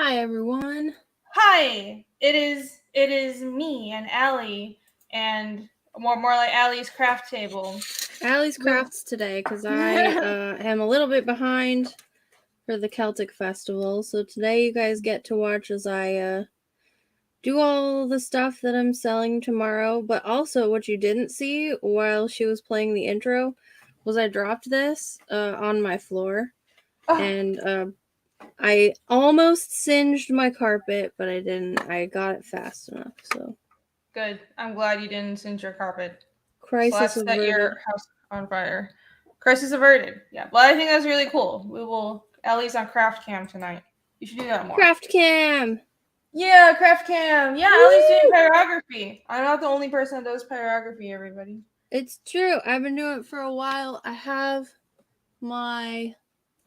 Hi everyone. Hi, it is me and Ali and more like Ali's craft table. Ali's crafts today because I am a little bit behind for the Celtic Festival. So today you guys get to watch as I do all the stuff that I'm selling tomorrow. But also what you didn't see while she was playing the intro was I dropped this on my floor. And I almost singed my carpet, but I didn't. I got it fast enough, so. Good. I'm glad you didn't singe your carpet. Crisis Set averted. your house on fire. Crisis averted. Yeah, but I think that's really cool. We will. Ali's on craft cam tonight. You should do that more. Craft cam. Yeah, craft cam. Yeah, Ali's doing pyrography. I'm not the only person that does pyrography. Everybody. It's true. I've been doing it for a while. I have my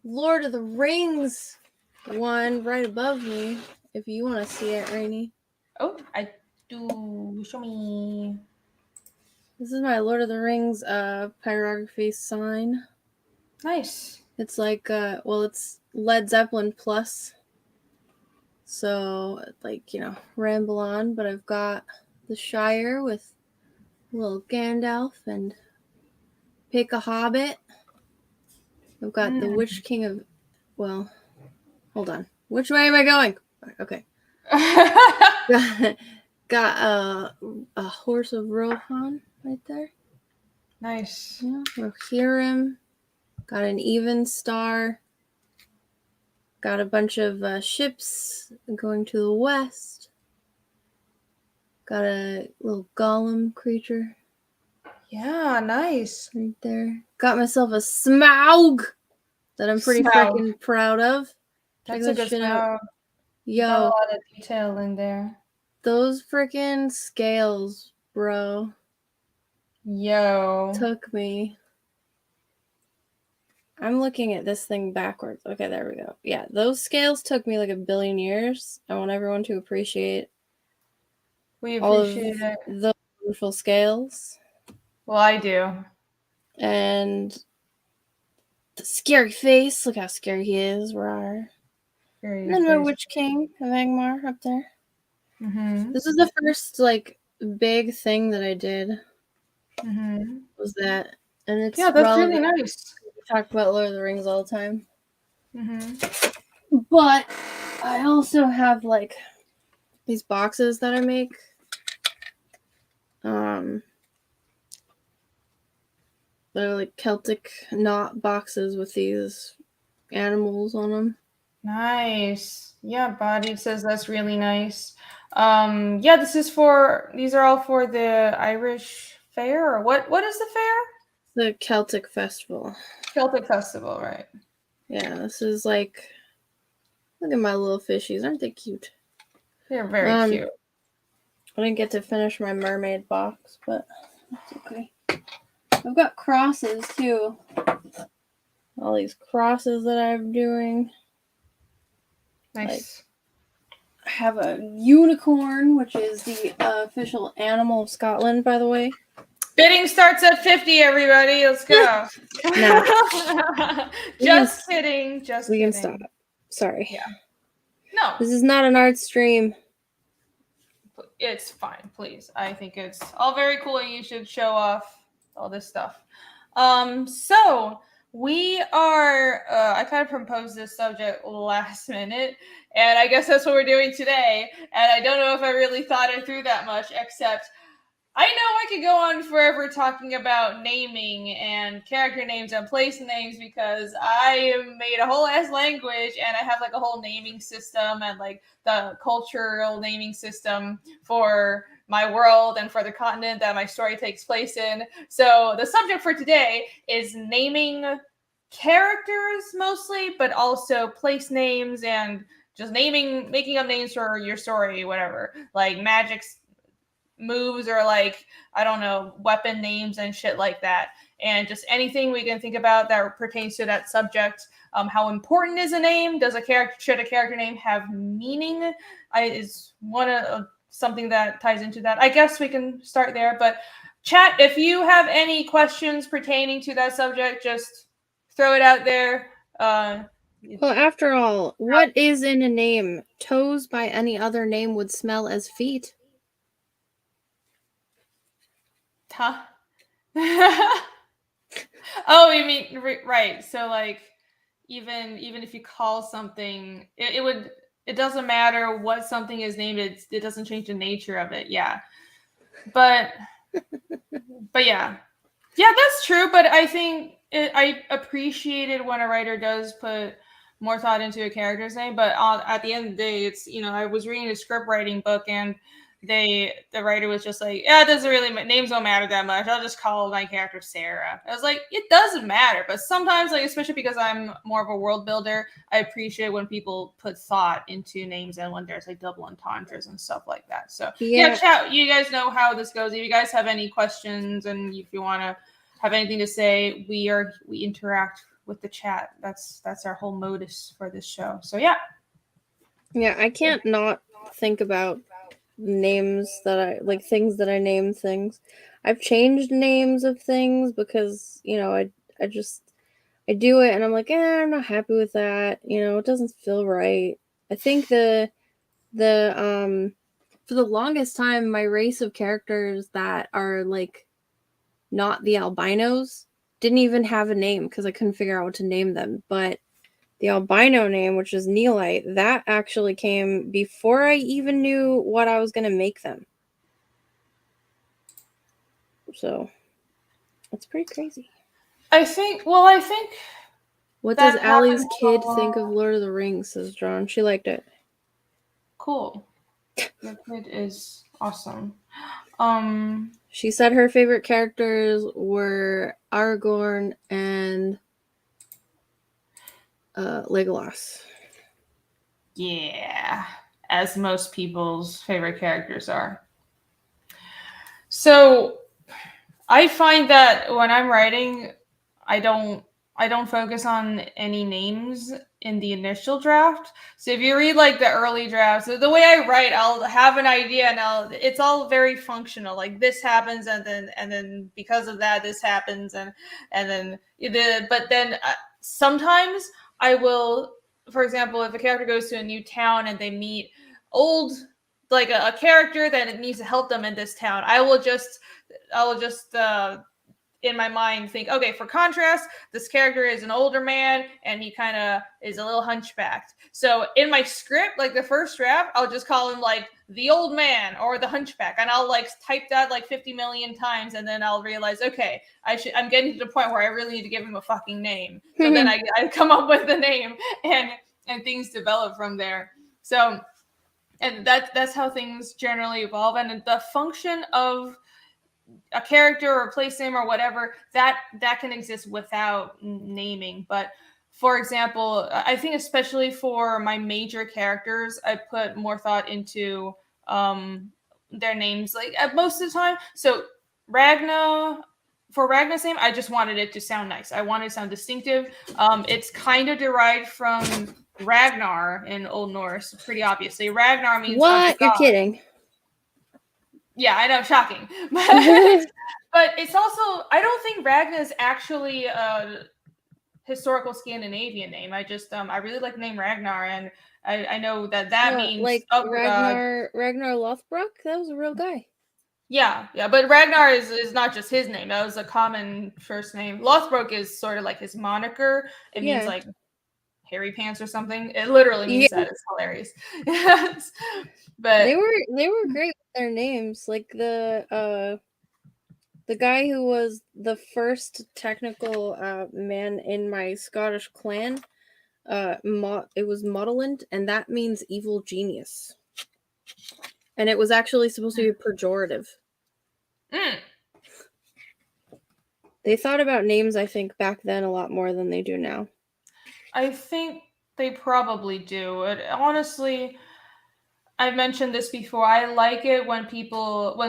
Lord of the Rings one right above me. If you want to see it, Renie. Oh, I do. Show me. This is my Lord of the Rings pyrography sign. Nice. It's like it's Led Zeppelin plus. So ramble on, but I've got the Shire with little Gandalf and Pick a Hobbit. I've got the Witch King of... Well, hold on. Which way am I going? Okay. got a Horse of Rohan right there. Nice. Yeah, Rohirrim. Got an Even Star. Got a bunch of ships going to the west. Got a little golem creature. Yeah, nice. Right there. Got myself a Smaug that I'm pretty freaking proud of. That's a good Smaug. Yo. Got a lot of detail in there. Those freaking scales, bro. Yo. Took me. I'm looking at this thing backwards. Okay, there we go. Yeah, those scales took me like a billion years. I want everyone to appreciate we all of it. those beautiful scales. Well, I do. And the scary face. Look how scary he is. Rawr. And then my Witch King of Angmar up there. Mm-hmm. This is the first big thing that I did. Mm-hmm. Was that, and it's that's really nice. We talk about Lord of the Rings all the time. Mm-hmm. But I also have these boxes that I make. They're like Celtic knot boxes with these animals on them. Nice. Yeah, Body says that's really nice. Yeah, these are all for the Irish fair, or what is the fair? The Celtic Festival. Celtic Festival, right. Yeah, this is look at my little fishies. Aren't they cute? They're very cute. I didn't get to finish my mermaid box, but that's okay. I've got crosses too. All these crosses that I'm doing. Nice. I have a unicorn, which is the official animal of Scotland, by the way. Bidding starts at 50, everybody. Let's go. No. Just kidding. We can stop. Sorry. Yeah. No. This is not an art stream. It's fine, please. I think it's all very cool and you should show off all this stuff. So we are, I kind of proposed this subject last minute, and I guess that's what we're doing today. And I don't know if I really thought it through that much, except I know I could go on forever talking about naming and character names and place names because I made a whole ass language and I have a whole naming system and the cultural naming system for my world and for the continent that my story takes place in. So the subject for today is naming characters mostly, but also place names and just making up names for your story, whatever, like magic's moves or I don't know, weapon names and shit like that, and just anything we can think about that pertains to that subject. How important is a name? Should a character name have meaning? Is one of something that ties into that. I guess we can start there, but chat, if you have any questions pertaining to that subject, just throw it out there. Well, after all, what is in a name? Toes by any other name would smell as feet. Huh? Oh, you mean right? So like, even if you call something, it would. It doesn't matter what something is named. It doesn't change the nature of it. Yeah, but yeah, that's true. But I think I appreciate it when a writer does put more thought into a character's name. But at the end of the day, it's, I was reading a script writing book, and the writer was just like, yeah, it doesn't really, names don't matter that much. I'll just call my character Sarah. I was like, it doesn't matter. But sometimes, like, especially because I'm more of a world builder, I appreciate when people put thought into names and when there's like double entendres and stuff like that. So yeah, chat, you guys know how this goes. If you guys have any questions and if you want to have anything to say, we interact with the chat. That's our whole modus for this show. So yeah. Yeah, I can't not think about names that I like, things that I name things. I've changed names of things because, I do it and I'm like, I'm not happy with that. It doesn't feel right. I think the for the longest time, my race of characters that are like not the albinos didn't even have a name because I couldn't figure out what to name them. But the albino name, which is Neolite, that actually came before I even knew what I was going to make them. So it's pretty crazy. I think what does Allie's kid think of Lord of the Rings, says John. She liked it. Cool. Your kid is awesome. She said her favorite characters were Aragorn and Legolas. Yeah, as most people's favorite characters are. So I find that when I'm writing, I don't focus on any names in the initial draft. So if you read like the early drafts, the way I write, I'll have an idea and it's all very functional. Like this happens and then because of that this happens and then sometimes I will, for example, if a character goes to a new town and they meet old, like a character that it needs to help them in this town, I will just in my mind think, okay, for contrast, this character is an older man and he kind of is a little hunchbacked. So in my script, like the first draft, I'll just call him like the old man or the hunchback, and I'll like type that like 50 million times, and then I'll realize, okay, I'm getting to the point where I really need to give him a fucking name. So then I come up with the name, and things develop from there. So, and that's how things generally evolve, and the function of a character or a place name or whatever that can exist without naming. But for example, I think especially for my major characters, I put more thought into their names like at most of the time. So for Ragna's name, I just wanted it to sound nice. I wanted it to sound distinctive. It's kind of derived from Ragnar in Old Norse, pretty obviously. Ragnar means what? You're kidding. Yeah, I know, shocking. But it's also, I don't think Ragna is actually a historical Scandinavian name. I just, I really like the name Ragnar, and I know that means like Ragnar Lothbrok. That was a real guy. Yeah, but Ragnar is not just his name. That was a common first name. Lothbrok is sort of like his moniker. It means like hairy pants or something. It literally means that. It's hilarious. But they were great with their names. Like the guy who was the first technical man in my Scottish clan, it was Modeland, and that means evil genius. And it was actually supposed to be pejorative. They thought about names, I think, back then a lot more than they do now. I think they probably do. Honestly, I've mentioned this before. I like it when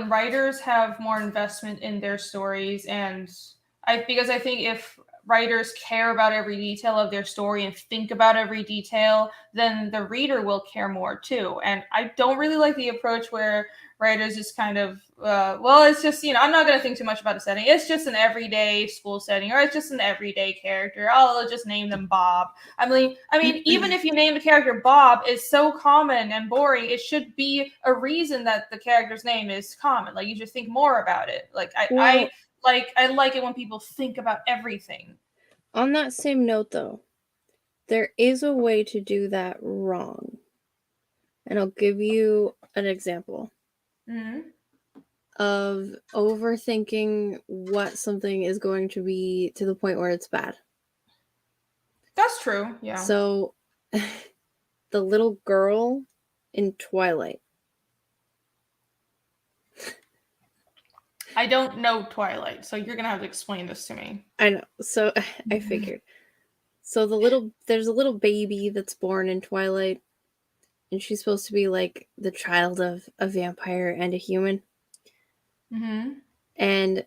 writers have more investment in their stories, and because I think if writers care about every detail of their story and think about every detail, then the reader will care more too. And I don't really like the approach where writers just kind of, well, it's just, I'm not going to think too much about a setting. It's just an everyday school setting, or it's just an everyday character. I'll just name them Bob. I mean, even if you name the character Bob, it's so common and boring. It should be a reason that the character's name is common. Like, you should think more about it. Like, I like it when people think about everything. On that same note, though, there is a way to do that wrong. And I'll give you an example of overthinking what something is going to be to the point where it's bad. That's true, yeah. So, the little girl in Twilight. I don't know Twilight, so you're going to have to explain this to me. I know. So, I figured. So, there's a little baby that's born in Twilight, and she's supposed to be like the child of a vampire and a human. And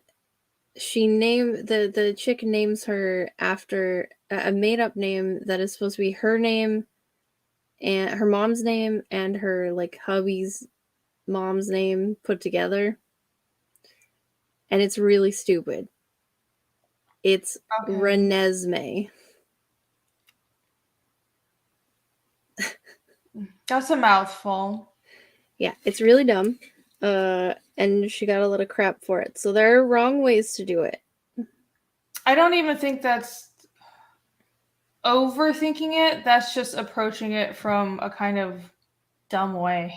she the chick names her after a made-up name that is supposed to be her name and her mom's name and her like hubby's mom's name put together. And it's really stupid. It's Renesmee. That's a mouthful. Yeah, it's really dumb. And she got a lot of crap for it. So there are wrong ways to do it. I don't even think that's overthinking it. That's just approaching it from a kind of dumb way.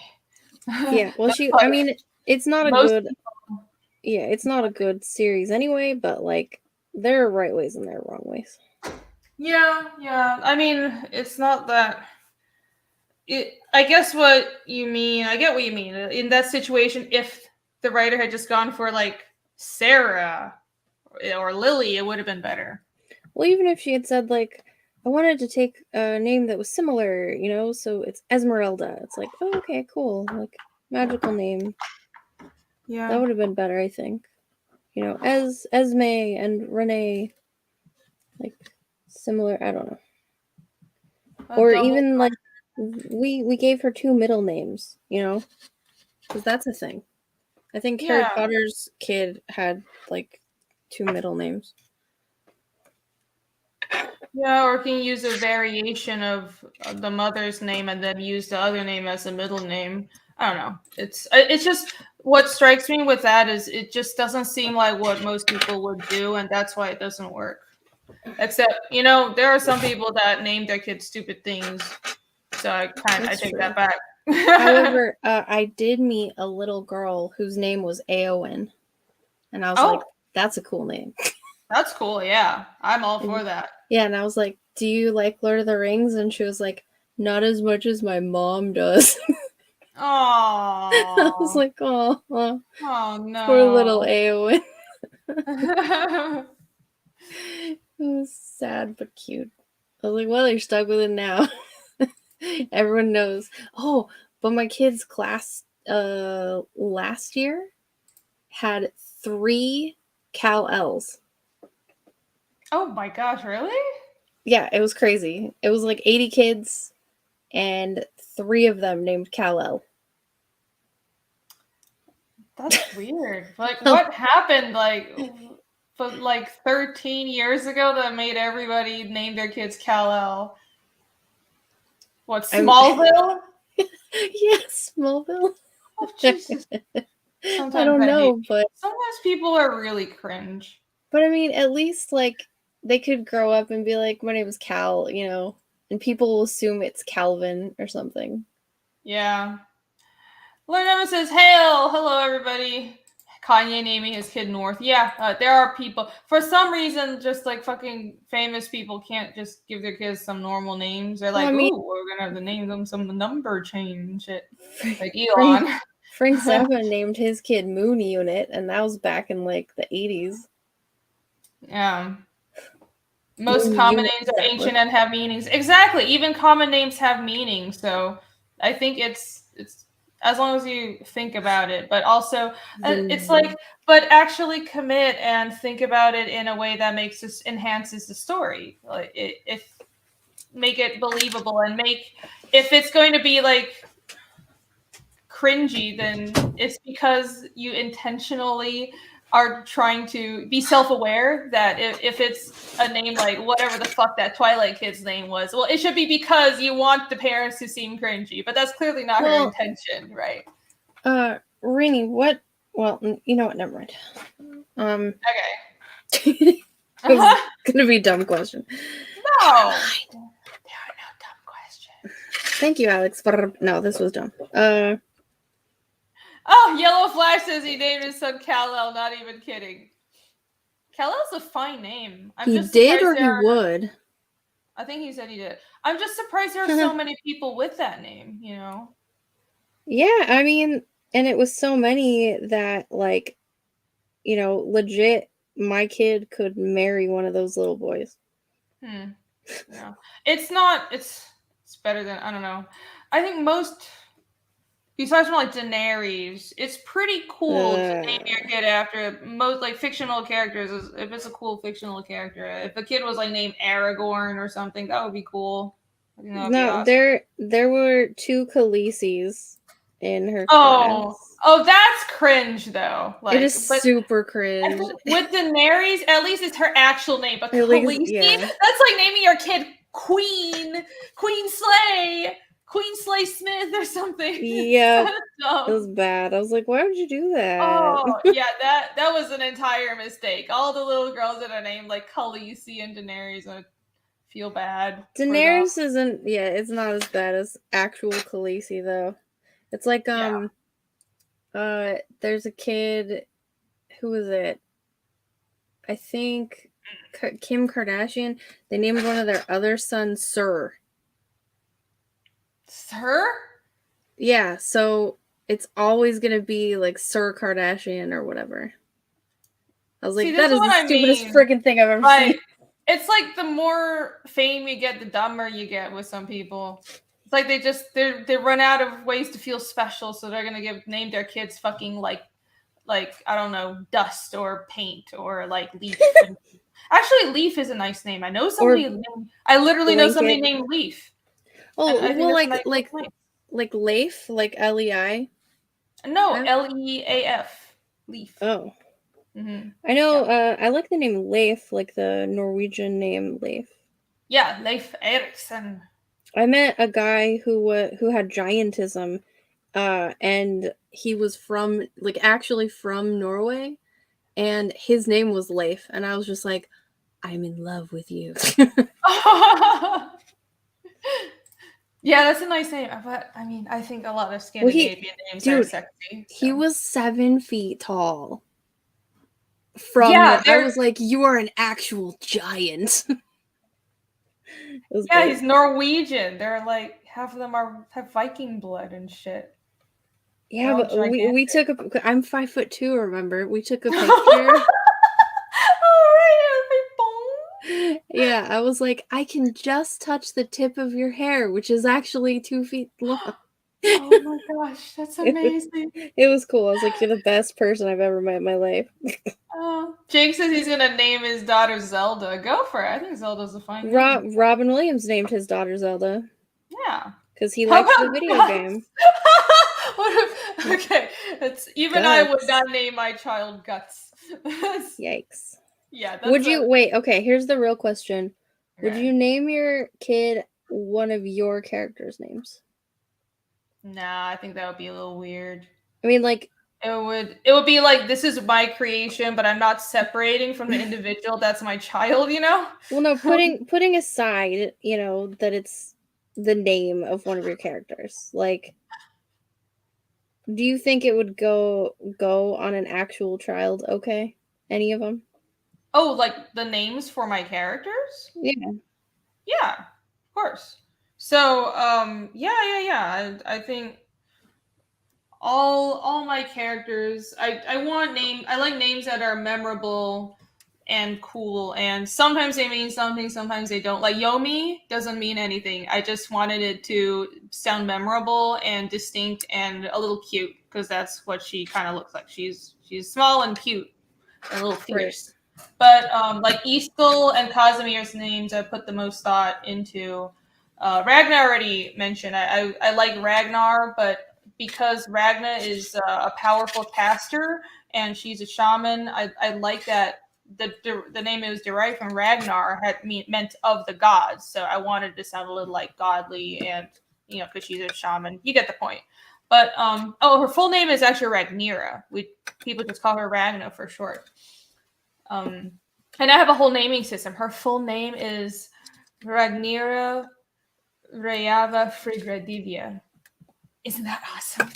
Yeah, well, it's not a good... Yeah, it's not a good series anyway, but, like, there are right ways and there are wrong ways. Yeah. I mean, it's not that... I guess what you mean, I get what you mean. In that situation, if the writer had just gone for, like, Sarah or Lily, it would have been better. Well, even if she had said, like, I wanted to take a name that was similar, so it's Esmeralda. It's like, oh, okay, cool. Like, magical name. Yeah. That would have been better, I think. Esme and Renee. Like, similar, I don't know. Or even, like, we gave her 2 middle names, because that's a thing. I think Harry Potter's kid had, like, 2 middle names. Yeah, or can you use a variation of the mother's name and then use the other name as a middle name? I don't know. It's just what strikes me with that is it just doesn't seem like what most people would do, and that's why it doesn't work. Except, there are some people that name their kids stupid things, so I take that back. However, I did meet a little girl whose name was Aowen, and I was like, "That's a cool name." That's cool. Yeah, I'm all for that. Yeah, and I was like, "Do you like Lord of the Rings?" And she was like, "Not as much as my mom does." Aww. I was like, "Oh no, poor little Aowen." It was sad but cute. I was like, "Well, you're stuck with it now." Everyone knows. Oh, but my kids' class last year had 3 Cal-Ls. Oh my gosh, really? Yeah, it was crazy. It was like 80 kids and 3 of them named Cal-L. That's weird. Like, what happened, like 13 years ago that made everybody name their kids Kal-El? What, Smallville? Yeah, Smallville. Oh, Jesus. I don't know, but... Sometimes people are really cringe. But, I mean, at least, like, they could grow up and be like, my name is Cal, and people will assume it's Calvin or something. Yeah. Lorna says, "Hail! Hello, everybody." Kanye naming his kid North. Yeah, there are people. For some reason, just like fucking famous people can't just give their kids some normal names. They're like, ooh, we're going to have to name them some number change shit. Like Elon. Frank Zappa named his kid Moon Unit, and that was back in, like, the 80s. Yeah. Most common names are ancient and have meanings. Exactly. Even common names have meaning. So I think it's as long as you think about it, but also it's Then like, but actually commit and think about it in a way that makes this enhances the story. Like if make it believable and make, if it's going to be like cringy, then it's because you intentionally are trying to be self-aware that if it's a name like whatever the fuck that Twilight kid's name was, well, it should be because you want the parents to seem cringy, but that's clearly not her intention, right? Renie, what? Well, you know what? Never mind. Okay. It was gonna be a dumb question. No, there are no dumb questions. Thank you, Alex. No, this was dumb. Oh, Yellow Flash says he named his son Kal-El. Not even kidding. Kal-El's a fine name. He did, or he would. I think he said he did. I'm just surprised there are so many people with that name, you know? Yeah, I mean, and it was so many that, like, you know, legit, my kid could marry one of those little boys. Yeah. It's not, it's better than, I don't know. I think most, besides from like Daenerys, it's pretty cool to name your kid after most like fictional characters. If it's a cool fictional character, if a kid was like named Aragorn or something, that would be cool. No, awesome. there were 2 Khaleesi's in her class. Oh, that's cringe though. Like, it is super cringe. With Daenerys, at least it's her actual name. But Khaleesi, yeah. That's like naming your kid Queen Slay Smith or something. Yeah, it was bad. I was like, why would you do that? Oh, yeah, that was an entire mistake. All the little girls that are named like Khaleesi and Daenerys would feel bad. Daenerys isn't, yeah, it's not as bad as actual Khaleesi though. It's like there's a kid, who is it? I think Kim Kardashian. They named one of their other sons Sir. Sir? Yeah, so it's always gonna be like Sir Kardashian or whatever. I was like, that is the stupidest freaking thing I've ever seen. It's like the more fame you get, the dumber you get with some people. It's like they run out of ways to feel special, so they're gonna name their kids fucking like I don't know, Dust or Paint or like Leaf. Actually, Leaf is a nice name. I know somebody. I literally know somebody named Leaf. Oh, well, like Leif, like Lei. No, Leaf. Leaf. Oh. Mm-hmm. I know. Yeah. I like the name Leif, like the Norwegian name Leif. Yeah, Leif Erikson. I met a guy who had giantism, and he was actually from Norway, and his name was Leif, and I was just like, I'm in love with you. Yeah, that's a nice name. But I mean, I think a lot of Scandinavian names are sexy. So. He was 7 feet tall. I was like, you are an actual giant. Yeah, he's Norwegian. They're like, half of them have Viking blood and shit. Yeah, but we took I'm 5'2", remember? We took a picture. Yeah, I was like, I can just touch the tip of your hair, which is actually 2 feet long. Oh my gosh, that's amazing. It was cool. I was like, you're the best person I've ever met in my life. Jake says he's gonna name his daughter Zelda. Go for it. I think Zelda's a fine name. Robin Williams named his daughter Zelda. Yeah. Because he likes the video game. Okay. Even Guts. I would not name my child Guts. Yikes. Yeah. Wait, okay, here's the real question. Okay. Would you name your kid one of your characters' names? Nah, I think that would be a little weird. I mean, like, it would be like, this is my creation, but I'm not separating from the individual that's my child, you know? Well, no, putting aside, you know, that it's the name of one of your characters. Like, do you think it would go on an actual child? Okay, any of them? Oh, like the names for my characters? Yeah. Yeah, of course. So, yeah. I think all my characters, I like names that are memorable and cool, and sometimes they mean something, sometimes they don't. Like Yomi doesn't mean anything. I just wanted it to sound memorable and distinct and a little cute, because that's what she kind of looks like. She's small and cute and a little fierce. But like Easkell and Casimir's names, I put the most thought into. Ragnar already mentioned. I like Ragnar, but because Ragna is a powerful caster and she's a shaman, I like that the name it was derived from Ragnar meant of the gods. So I wanted to sound a little like godly, and because she's a shaman, you get the point. But her full name is actually Rhaenyra. People just call her Ragna for short. And I have a whole naming system. Her full name is Rhaenyra Rayava Frigradivia. Isn't that awesome?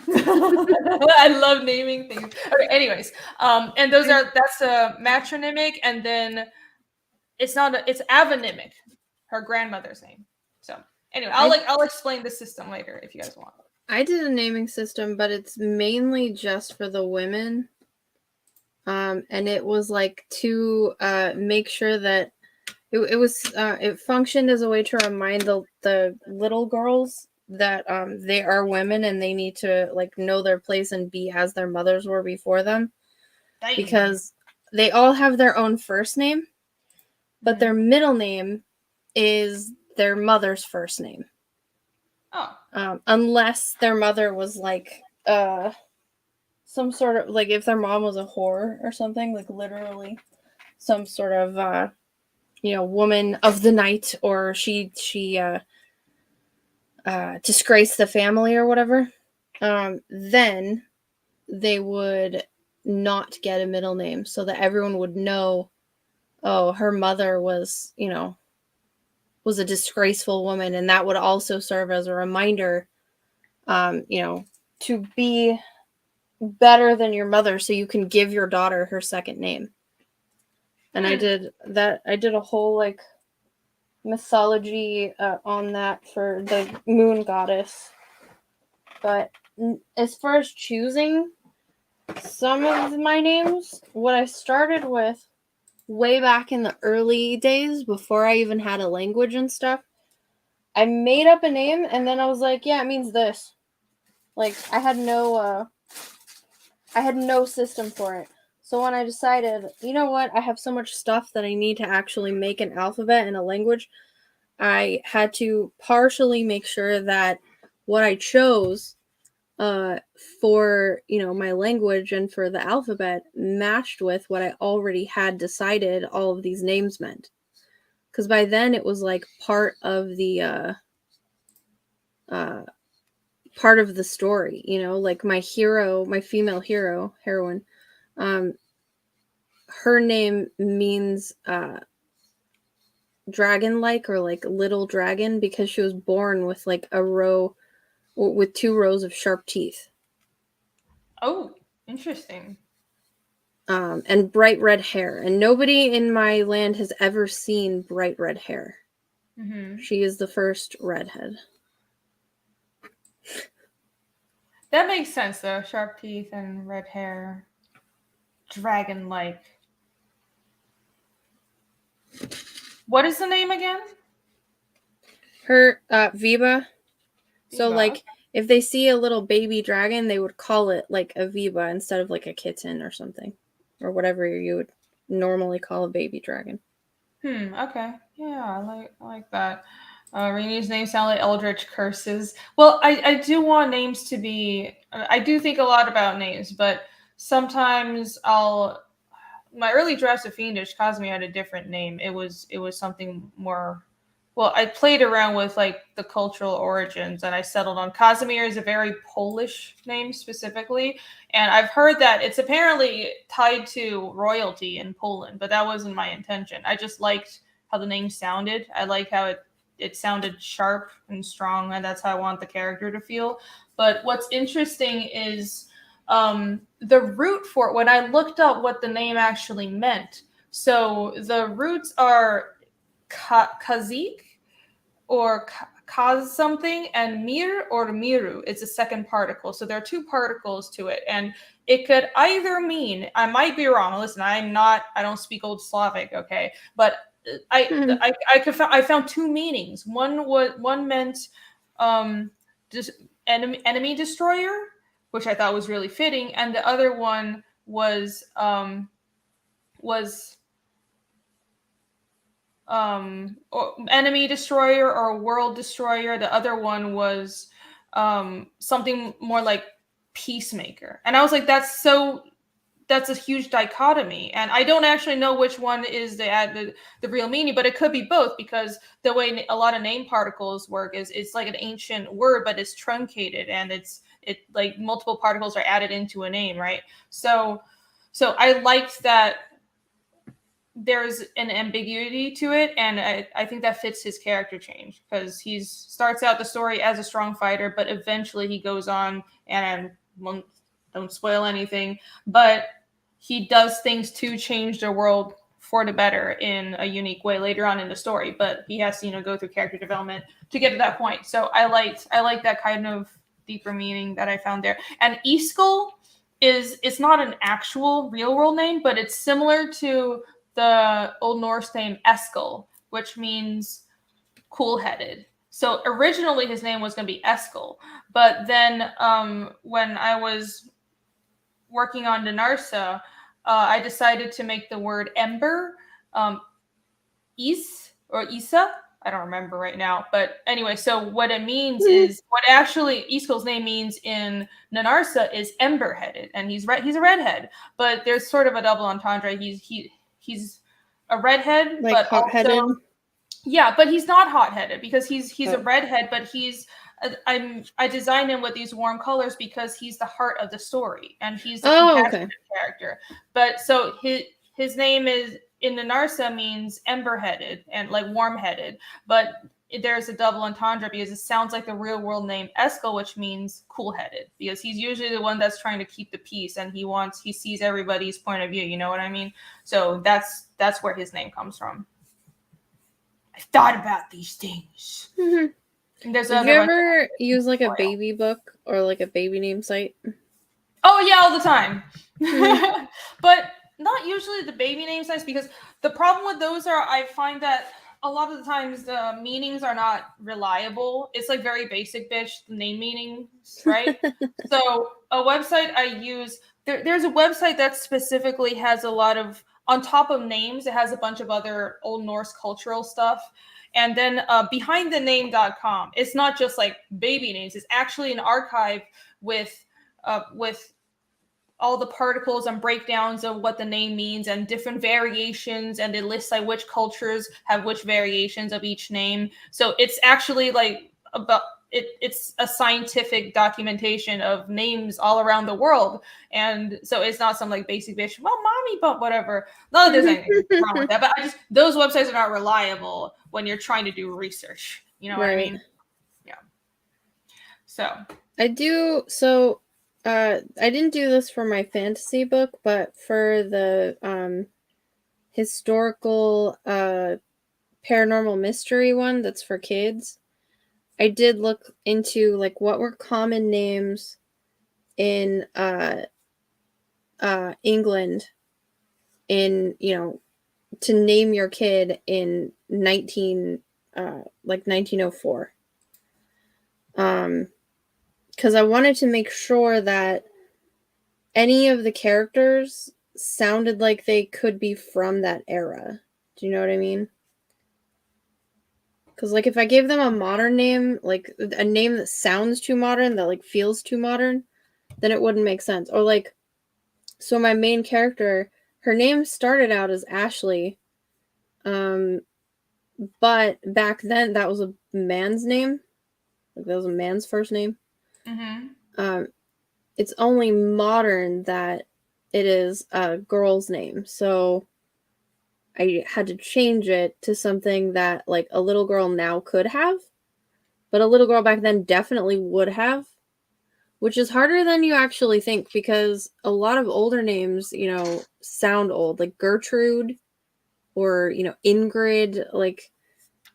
I love naming things. Okay, anyways, and that's a matronymic, and then it's avonymic, her grandmother's name. So anyway, I'll explain the system later if you guys want. I did a naming system, but it's mainly just for the women. And it was like to make sure that it functioned as a way to remind the little girls that they are women and they need to like know their place and be as their mothers were before them. Dang. Because they all have their own first name, but their middle name is their mother's first name. Oh. Unless their mother was like some sort of like if their mom was a whore or something, like literally some sort of woman of the night, or she disgraced the family or whatever, then they would not get a middle name, so that everyone would know, oh, her mother was a disgraceful woman, and that would also serve as a reminder, to be better than your mother, so you can give your daughter her second name. And I did a whole like mythology on that for the moon goddess. But as far as choosing some of my names, what I started with way back in the early days, before I even had a language and stuff, I made up a name and then I was like, yeah, it means this. Like I had no system for it. So when I decided, you know what, I have so much stuff that I need to actually make an alphabet and a language, I had to partially make sure that what I chose for, my language and for the alphabet matched with what I already had decided all of these names meant. Because by then it was like part of the story, like my hero, my female heroine, her name means dragon-like, or like little dragon, because she was born with like with 2 rows of sharp teeth. Oh, interesting. And bright red hair, and nobody in my land has ever seen bright red hair. Mm-hmm. She is the first redhead. That makes sense, though. Sharp teeth and red hair. Dragon-like. What is the name again? Her, Viva. So, like, if they see a little baby dragon, they would call it, like, a Viva instead of, like, a kitten or something. Or whatever you would normally call a baby dragon. Okay. Yeah, I like that. Renie's name sound like eldritch curses. Well, I do want names to be... I do think a lot about names, but sometimes my early drafts of Fiendish, Casimir had a different name. It was something more... Well, I played around with like the cultural origins, and I settled on Casimir is a very Polish name specifically. And I've heard that it's apparently tied to royalty in Poland, but that wasn't my intention. I just liked how the name sounded. I like how it sounded sharp and strong, and that's how I want the character to feel. But what's interesting is the root for it, when I looked up what the name actually meant. So the roots are Kazik or cause something, and mir or miru is a second particle. So there are two particles to it, and it could either mean, I might be wrong. Listen, I don't speak Old Slavic, okay, but I found two meanings. One meant enemy destroyer, which I thought was really fitting, and the other one was enemy destroyer or world destroyer. The other one was something more like peacemaker, and I was like, that's a huge dichotomy, and I don't actually know which one is the real meaning, but it could be both, because the way a lot of name particles work is it's like an ancient word, but it's truncated, and it like multiple particles are added into a name, right? So I liked that there's an ambiguity to it, and I think that fits his character change, because he starts out the story as a strong fighter, but eventually he goes on, and don't spoil anything, but he does things to change the world for the better in a unique way later on in the story, but he has to go through character development to get to that point. So I liked that kind of deeper meaning that I found there. And Iskal it's not an actual real world name, but it's similar to the Old Norse name Eskil, which means cool-headed. So originally his name was going to be Eskil, but then when I was working on Dinarsa, I decided to make the word ember is or Isa. I don't remember right now, but anyway, so what it means is, what actually Iskil's name means in Nanarsa is ember-headed, and he's a redhead, but there's sort of a double entendre. He's a redhead, like but hot-headed. Also, yeah, but he's not hot-headed, because he's a redhead, but I designed him with these warm colors because he's the heart of the story, and he's the compassionate character. But so his name is in the Narsa means ember-headed and like warm-headed, but there's a double entendre because it sounds like the real world name Eskil, which means cool-headed, because he's usually the one that's trying to keep the peace, and he sees everybody's point of view. You know what I mean? So that's where his name comes from. I thought about these things. Mm-hmm. Did you ever use like a baby book or like a baby name site? Oh yeah, all the time. Mm-hmm. But not usually the baby name sites, because the problem with those are, I find that a lot of the times the meanings are not reliable. It's like very basic bitch name meanings, right? So a website I use, there's a website that specifically has a lot of, on top of names, it has a bunch of other Old Norse cultural stuff. And then behindthename.com, it's not just like baby names. It's actually an archive with all the particles and breakdowns of what the name means and different variations, and it lists like which cultures have which variations of each name. So it's actually like about it's a scientific documentation of names all around the world. And so it's not some like basic bitch, well, mommy, but whatever. None of there's anything wrong with that. But those websites are not reliable when you're trying to do research. You know what I mean? Yeah. So I do. So I didn't do this for my fantasy book, but for the historical paranormal mystery one that's for kids, I did look into like what were common names in England in, to name your kid in 1904. Because I wanted to make sure that any of the characters sounded like they could be from that era. Do you know what I mean? Because, like, if I gave them a modern name, like, a name that sounds too modern, that, like, feels too modern, then it wouldn't make sense. Or, like, so my main character, her name started out as Ashley, but back then, that was a man's name. Like, that was a man's first name. Mm-hmm. It's only modern that it is a girl's name. So I had to change it to something that like a little girl now could have, but a little girl back then definitely would have, which is harder than you actually think, because a lot of older names, sound old, like Gertrude or, Ingrid, like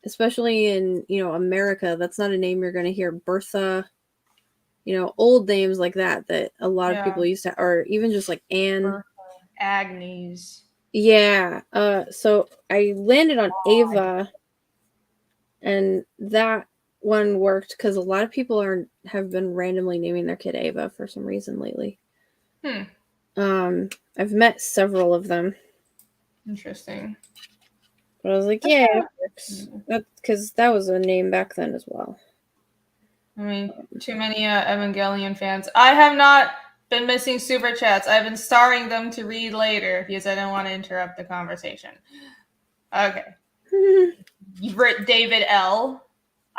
especially in, America, that's not a name you're going to hear. Bertha, old names like that a lot of people used to, or even just like Anne. Agnes. Yeah. So I landed on Ava, and that one worked because a lot of people have been randomly naming their kid Ava for some reason lately. I've met several of them. Interesting. But I was like, yeah, it works. Because that was a name back then as well. I mean, too many Evangelion fans. I have not been missing super chats. I've been starring them to read later because I don't want to interrupt the conversation. Okay. You've written David L.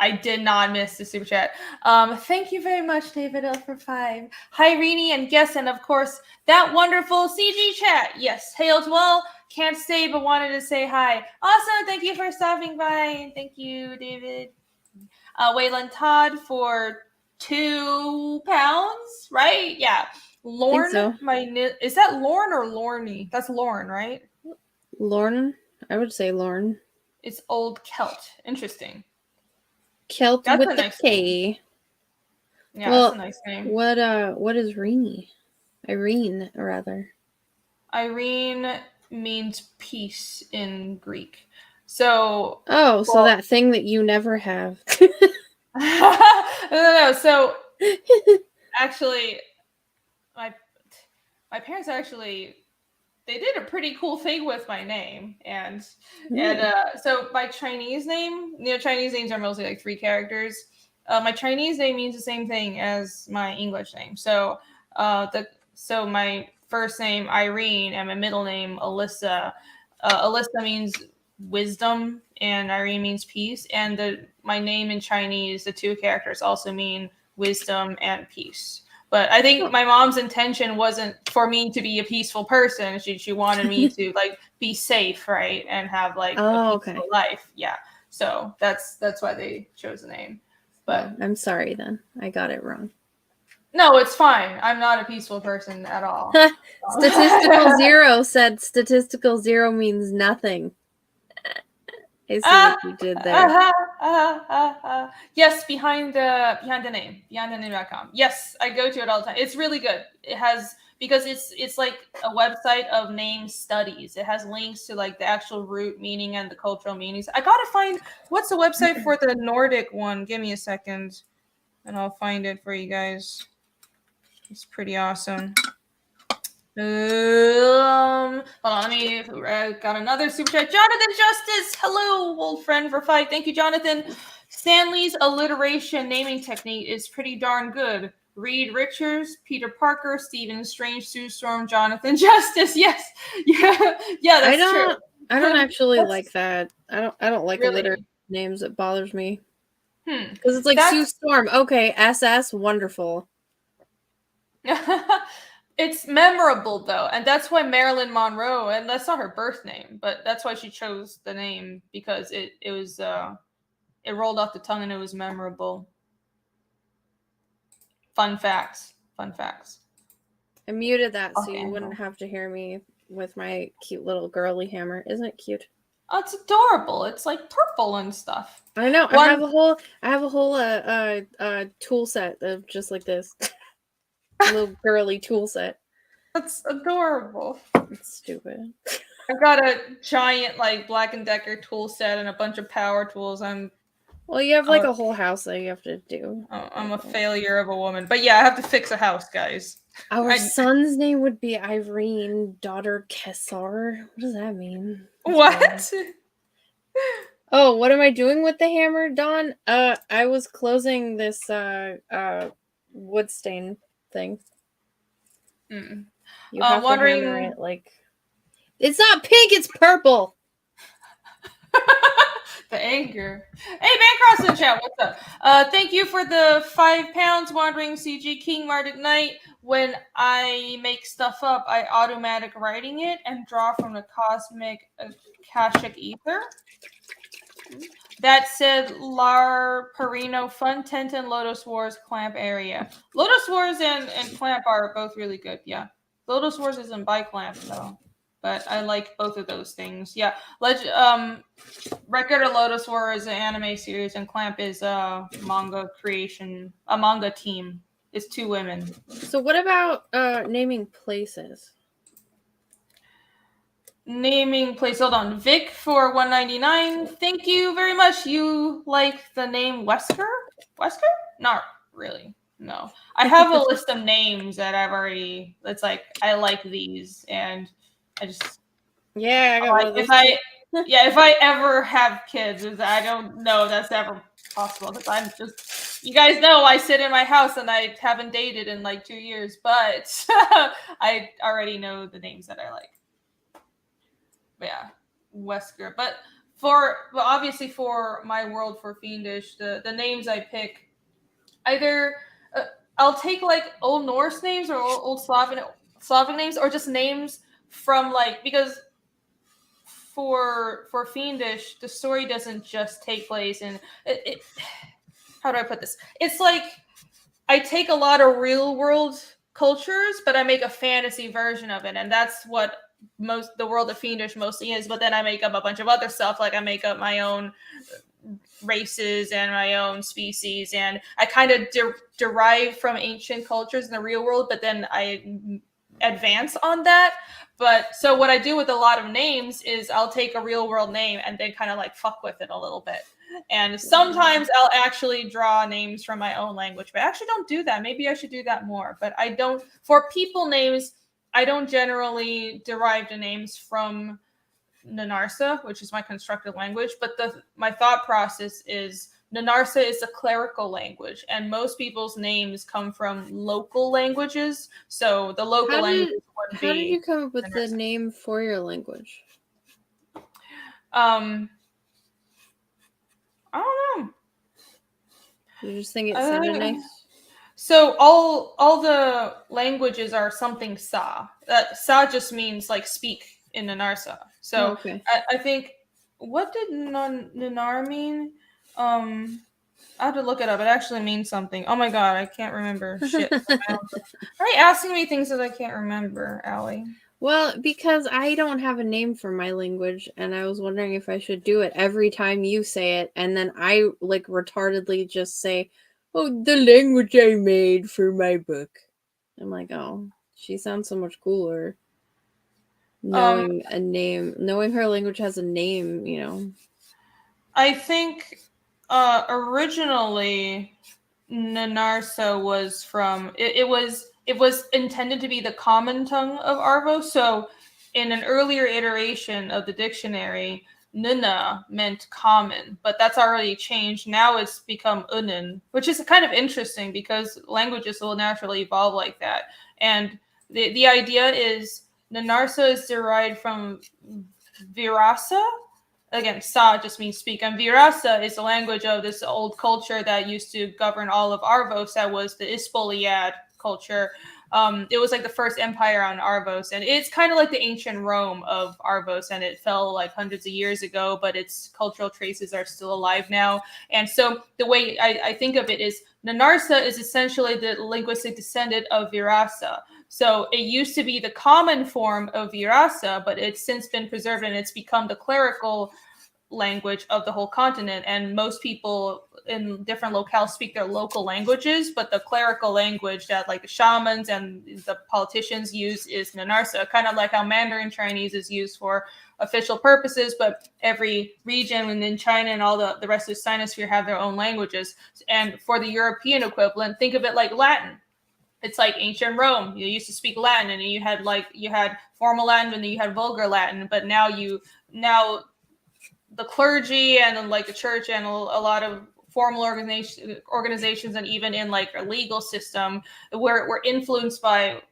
I did not miss the super chat. Thank you very much, David L, for 5. Hi, Renie and Guess, and of course, that wonderful CG chat. Yes, hailed well. Can't stay, but wanted to say hi. Awesome. Thank you for stopping by. Thank you, David. Waylon Todd for £2, right? Yeah. Lorne, so. Is that Lorne or Lorne? That's Lorne, right? Lorne? I would say Lorne. It's Old Celt. Interesting. Celt that's with a the nice K. Name. Yeah, well, that's a nice name. What is Renie? Irene, rather. Irene means peace in Greek. So. Oh, so that thing that you never have. No. So actually, my parents actually, they did a pretty cool thing with my name, and so my Chinese name, Chinese names are mostly like 3 characters. My Chinese name means the same thing as my English name. So so my first name Irene and my middle name Alyssa. Alyssa means wisdom and Irene means peace. And my name in Chinese, the 2 characters also mean wisdom and peace. But I think my mom's intention wasn't for me to be a peaceful person. She wanted me to like be safe, right, and have like a peaceful life. Yeah. So that's why they chose the name. But I'm sorry then. I got it wrong. No, it's fine. I'm not a peaceful person at all. Statistical 0 said statistical 0 means nothing. I see what you did there. Yes, behind the name, beyondthename.com. Yes, I go to it all the time. It's really good. It has, because it's like a website of name studies. It has links to like the actual root meaning and the cultural meanings. I gotta find, what's the website for the Nordic one? Give me a second and I'll find it for you guys. It's pretty awesome. Hold on, got another super chat. Jonathan Justice, hello, old friend, for 5. Thank you, Jonathan. Stanley's alliteration naming technique is pretty darn good. Reed Richards, Peter Parker, Stephen Strange, Sue Storm, Jonathan Justice. Yes, yeah, that's true. I don't actually like that. I don't like alliteration names. It bothers me. Because it's like Sue Storm. Okay, SS, wonderful. It's memorable though, and that's why Marilyn Monroe, and that's not her birth name, but that's why she chose the name, because it was it rolled off the tongue and it was memorable. Fun facts. I muted that so you wouldn't have to hear me with my cute little girly hammer. Isn't it cute? Oh, it's adorable. It's like purple and stuff. I know. I have a whole tool set of just like this. Little girly tool set. That's adorable. It's stupid. I've got a giant like Black & Decker tool set and a bunch of power tools. Well, you have like a whole house that you have to do. I'm a failure of a woman. But yeah, I have to fix a house, guys. Our son's name would be Irene, daughter Kessar. What does that mean? What? Oh, what am I doing with the hammer, Dawn? I was closing this wood stain thing. You have to hammer it like, it's not pink, it's purple. The anger. Hey, Bancross in the chat, what's up? Thank you for the £5, Wandering CG King Mart at Night. When I make stuff up, I automatic writing it and draw from the cosmic Akashic ether. That said, Lar Perino, Fun Tent, and Lotus Wars Clamp area. Lotus Wars and Clamp are both really good, yeah. Lotus Wars isn't by Clamp, though. but I like both of those things. Yeah, Record of Lotus War is an anime series, and Clamp is a manga creation, a manga team. It's 2 women. So what about naming places? Naming place. Hold on, Vic for 199. Thank you very much. You like the name Wesker? Wesker? Not really. No, I have a list of names that I've already. It's like I like these, and I just Yeah, I got like one of those. if I ever have kids, I don't know if that's ever possible because I'm just. You guys know I sit in my house and I haven't dated in like 2 years, but I already know the names that I like. Yeah, Wesker. But obviously for my world for Fiendish, the names I pick either I'll take like Old Norse names or old Slavic names or just names from like because for Fiendish the story doesn't just take place in it how do I put this? It's like I take a lot of real world cultures, but I make a fantasy version of it, and that's what the world of Fiendish mostly is. But then I make up a bunch of other stuff, like I make up my own races and my own species, and I kind of derive from ancient cultures in the real world, but then I advance on that. But so what I do with a lot of names is I'll take a real world name and then kind of like fuck with it a little bit. And sometimes I'll actually draw names from my own language, but I actually don't do that. Maybe I should do that more. But I don't, for people names, I don't generally derive the names from Nanarsa, which is my constructed language. But my thought process is Nanarsa is a clerical language, and most people's names come from local languages. So the local language would be. How did you come up with Nanarsa. The name for your language? I don't know. You just think it sounded nice? So all the languages are something Sa. Sa just means like speak in Nanarsa. So okay. I think what did Nanar mean? I have to look it up. It actually means something. Oh my god, I can't remember shit. Why are you asking me things that I can't remember, Ali? Well, because I don't have a name for my language, and I was wondering if I should do it every time you say it, and then I like retardedly just say, "Oh, the language I made for my book." I'm like, oh, she sounds so much cooler. Knowing a name, knowing her language has a name, you know. I think originally Nanarsa was from it was intended to be the common tongue of Arvo. So in an earlier iteration of the dictionary, Nuna meant common, but that's already changed. Now it's become Unin, which is kind of interesting because languages will naturally evolve like that. And the idea is Nanarsa is derived from Virasa. Again, Sa just means speak, and Virasa is the language of this old culture that used to govern all of Arvos. That was the Ispoliad culture. It was like the first empire on Arvos, and it's kind of like the ancient Rome of Arvos, and it fell like hundreds of years ago, but its cultural traces are still alive now. And so the way I think of it is Nanarsa is essentially the linguistic descendant of Virasa. So it used to be the common form of Virasa, but it's since been preserved and it's become the clerical language of the whole continent. And most people in different locales speak their local languages, but the clerical language that like the shamans and the politicians use is Nanarsa, kind of like how Mandarin Chinese is used for official purposes, but every region within China and all the rest of the Sinosphere have their own languages. And for the European equivalent, think of it like Latin. It's like ancient Rome. You used to speak Latin, and you had formal Latin, and then you had vulgar Latin. But now the clergy and then like the church and a lot of formal organizations and even in like a legal system, we're influenced by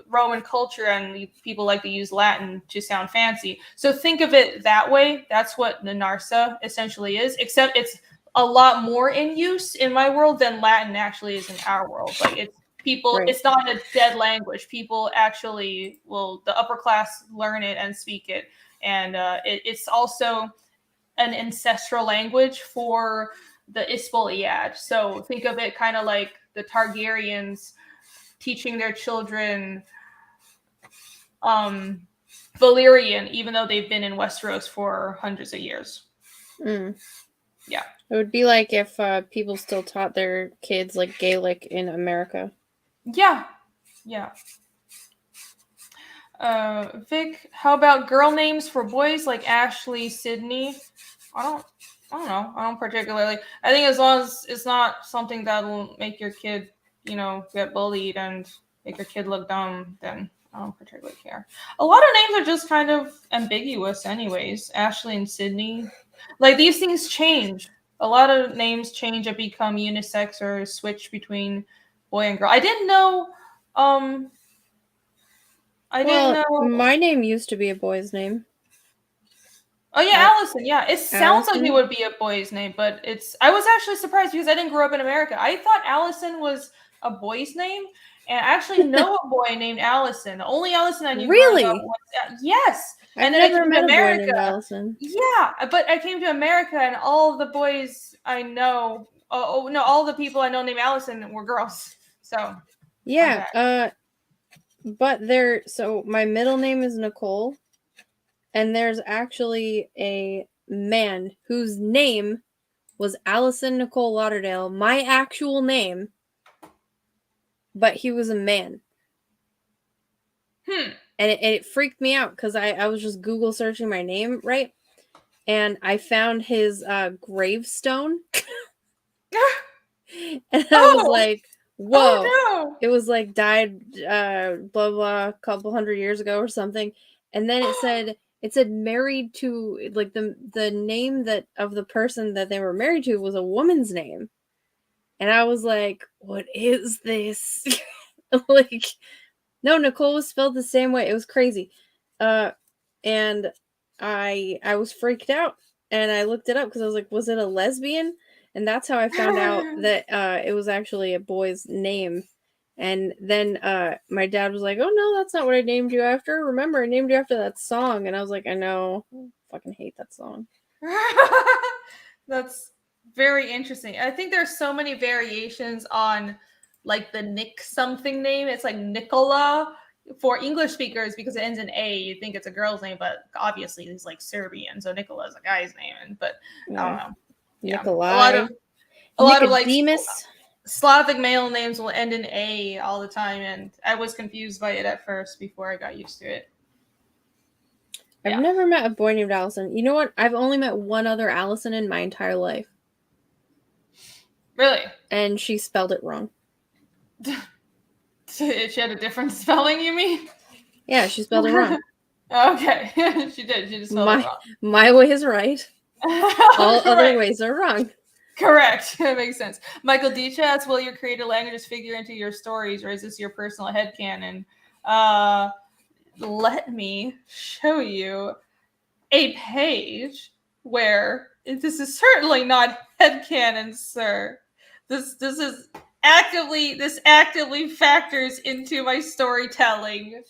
Roman culture, and people like to use Latin to sound fancy. So think of it that way. That's what Nanarsa essentially is, except it's a lot more in use in my world than Latin actually is in our world. Like it's people, right. It's not a dead language. People actually the upper class learn it and speak it. And it's also an ancestral language for the Ispoliad. So think of it kind of like the Targaryens teaching their children Valyrian, even though they've been in Westeros for hundreds of years. Mm. Yeah. It would be like if people still taught their kids like Gaelic in America. Yeah. Yeah. Vic, how about girl names for boys like Ashley, Sydney? I don't know. I don't particularly. I think as long as it's not something that'll make your kid, get bullied and make your kid look dumb, then I don't particularly care. A lot of names are just kind of ambiguous anyways. Ashley and Sydney. Like, these things change. A lot of names change and become unisex or switch between boy and girl. I didn't know my name used to be a boy's name. Oh yeah, Allison. Yeah, it sounds like it would be a boy's name, but I was actually surprised because I didn't grow up in America. I thought Allison was a boy's name, and I actually know a boy named Allison. The only Allison I knew growing up was yes. And then I came to America. A boy named Allison. Yeah, but I came to America, and all of the boys I know, all the people I know named Allison were girls. So yeah, but so my middle name is Nicole. And there's actually a man whose name was Allison Nicole Lauderdale, my actual name, but he was a man. And it freaked me out because I was just Google searching my name, right? And I found his gravestone. And I was like, whoa. Oh, no. It was like died blah blah a couple hundred years ago or something. And then it said married to, like, the name of the person that they were married to was a woman's name. And I was like, what is this? Like, no, Nicole was spelled the same way. It was crazy. And I was freaked out, and I looked it up because I was like, was it a lesbian? And that's how I found out that it was actually a boy's name. And then my dad was like, oh no, that's not what I named you after. Remember, I named you after that song. And I was like, I know. I fucking hate that song. That's very interesting. I think there's so many variations on, like, the Nick something name. It's like Nicola for English speakers because it ends in A. You think it's a girl's name, but obviously he's like Serbian, so Nicola is a guy's name. But I don't know. Yeah. Nikolai. A lot of like Slavic male names will end in A all the time, and I was confused by it at first before I got used to it. I've never met a boy named Allison. You know what? I've only met one other Allison in my entire life. Really? And she spelled it wrong. She had a different spelling, you mean? Yeah, she spelled it wrong. Okay. She did. She just spelled it wrong. My way is right. All other ways are wrong. Correct. That makes sense. Michael D. asks, will your creative languages figure into your stories, or is this your personal headcanon? Let me show you a page where this is certainly not headcanon, sir. This actively factors into my storytelling.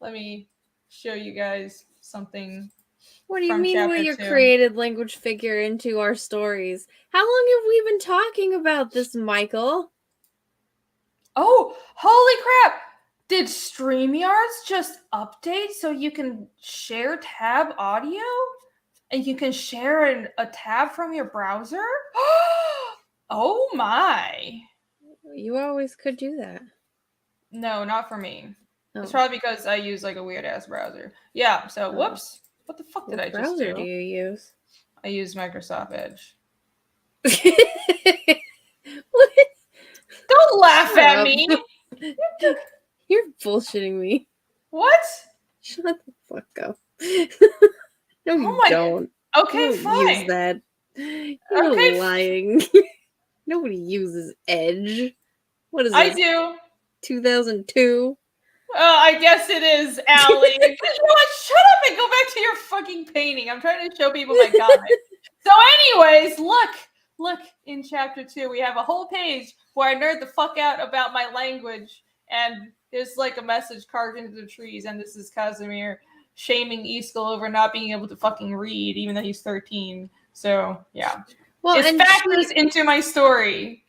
Let me show you guys something. What do you mean will your created language figure into our stories? How long have we been talking about this, Michael? Oh, holy crap! Did StreamYards just update so you can share tab audio? And you can share a tab from your browser? Oh my. You always could do that. No, not for me. Oh. It's probably because I use like a weird ass browser. Yeah, so whoops. What the fuck did I just do? What browser do you use? I use Microsoft Edge. What? Don't laugh at me. You're bullshitting me. What? Shut the fuck up. No, you don't. Okay, you don't fine. Use that. You're lying. Nobody uses Edge. What is it? I do. 2002. I guess it is, Ali. You know what? Shut up and go back to your fucking painting. I'm trying to show people my comment. So anyways, look in chapter 2. We have a whole page where I nerd the fuck out about my language. And there's like a message carved into the trees. And this is Casimir shaming Easkell over not being able to fucking read, even though he's 13. So, yeah. Well, it factors into my story.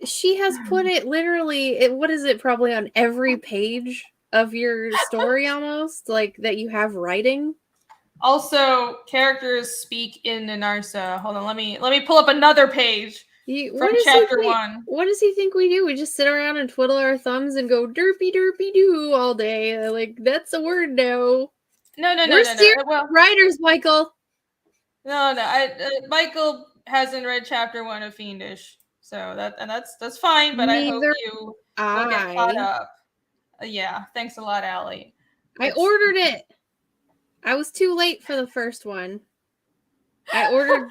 She has put it literally, what is it, probably on every page of your story almost, like that you have writing. Also, characters speak in Nanarsa. Hold on, let me pull up another page from chapter 1. What does he think we do? We just sit around and twiddle our thumbs and go derpy derpy doo all day. Like, that's a word now. No. We're serious writers, Michael. No. Michael hasn't read chapter 1 of Fiendish, so that's fine. But I hope you will get caught up. Yeah, thanks a lot, Ali. I ordered it. I was too late for the first one. I ordered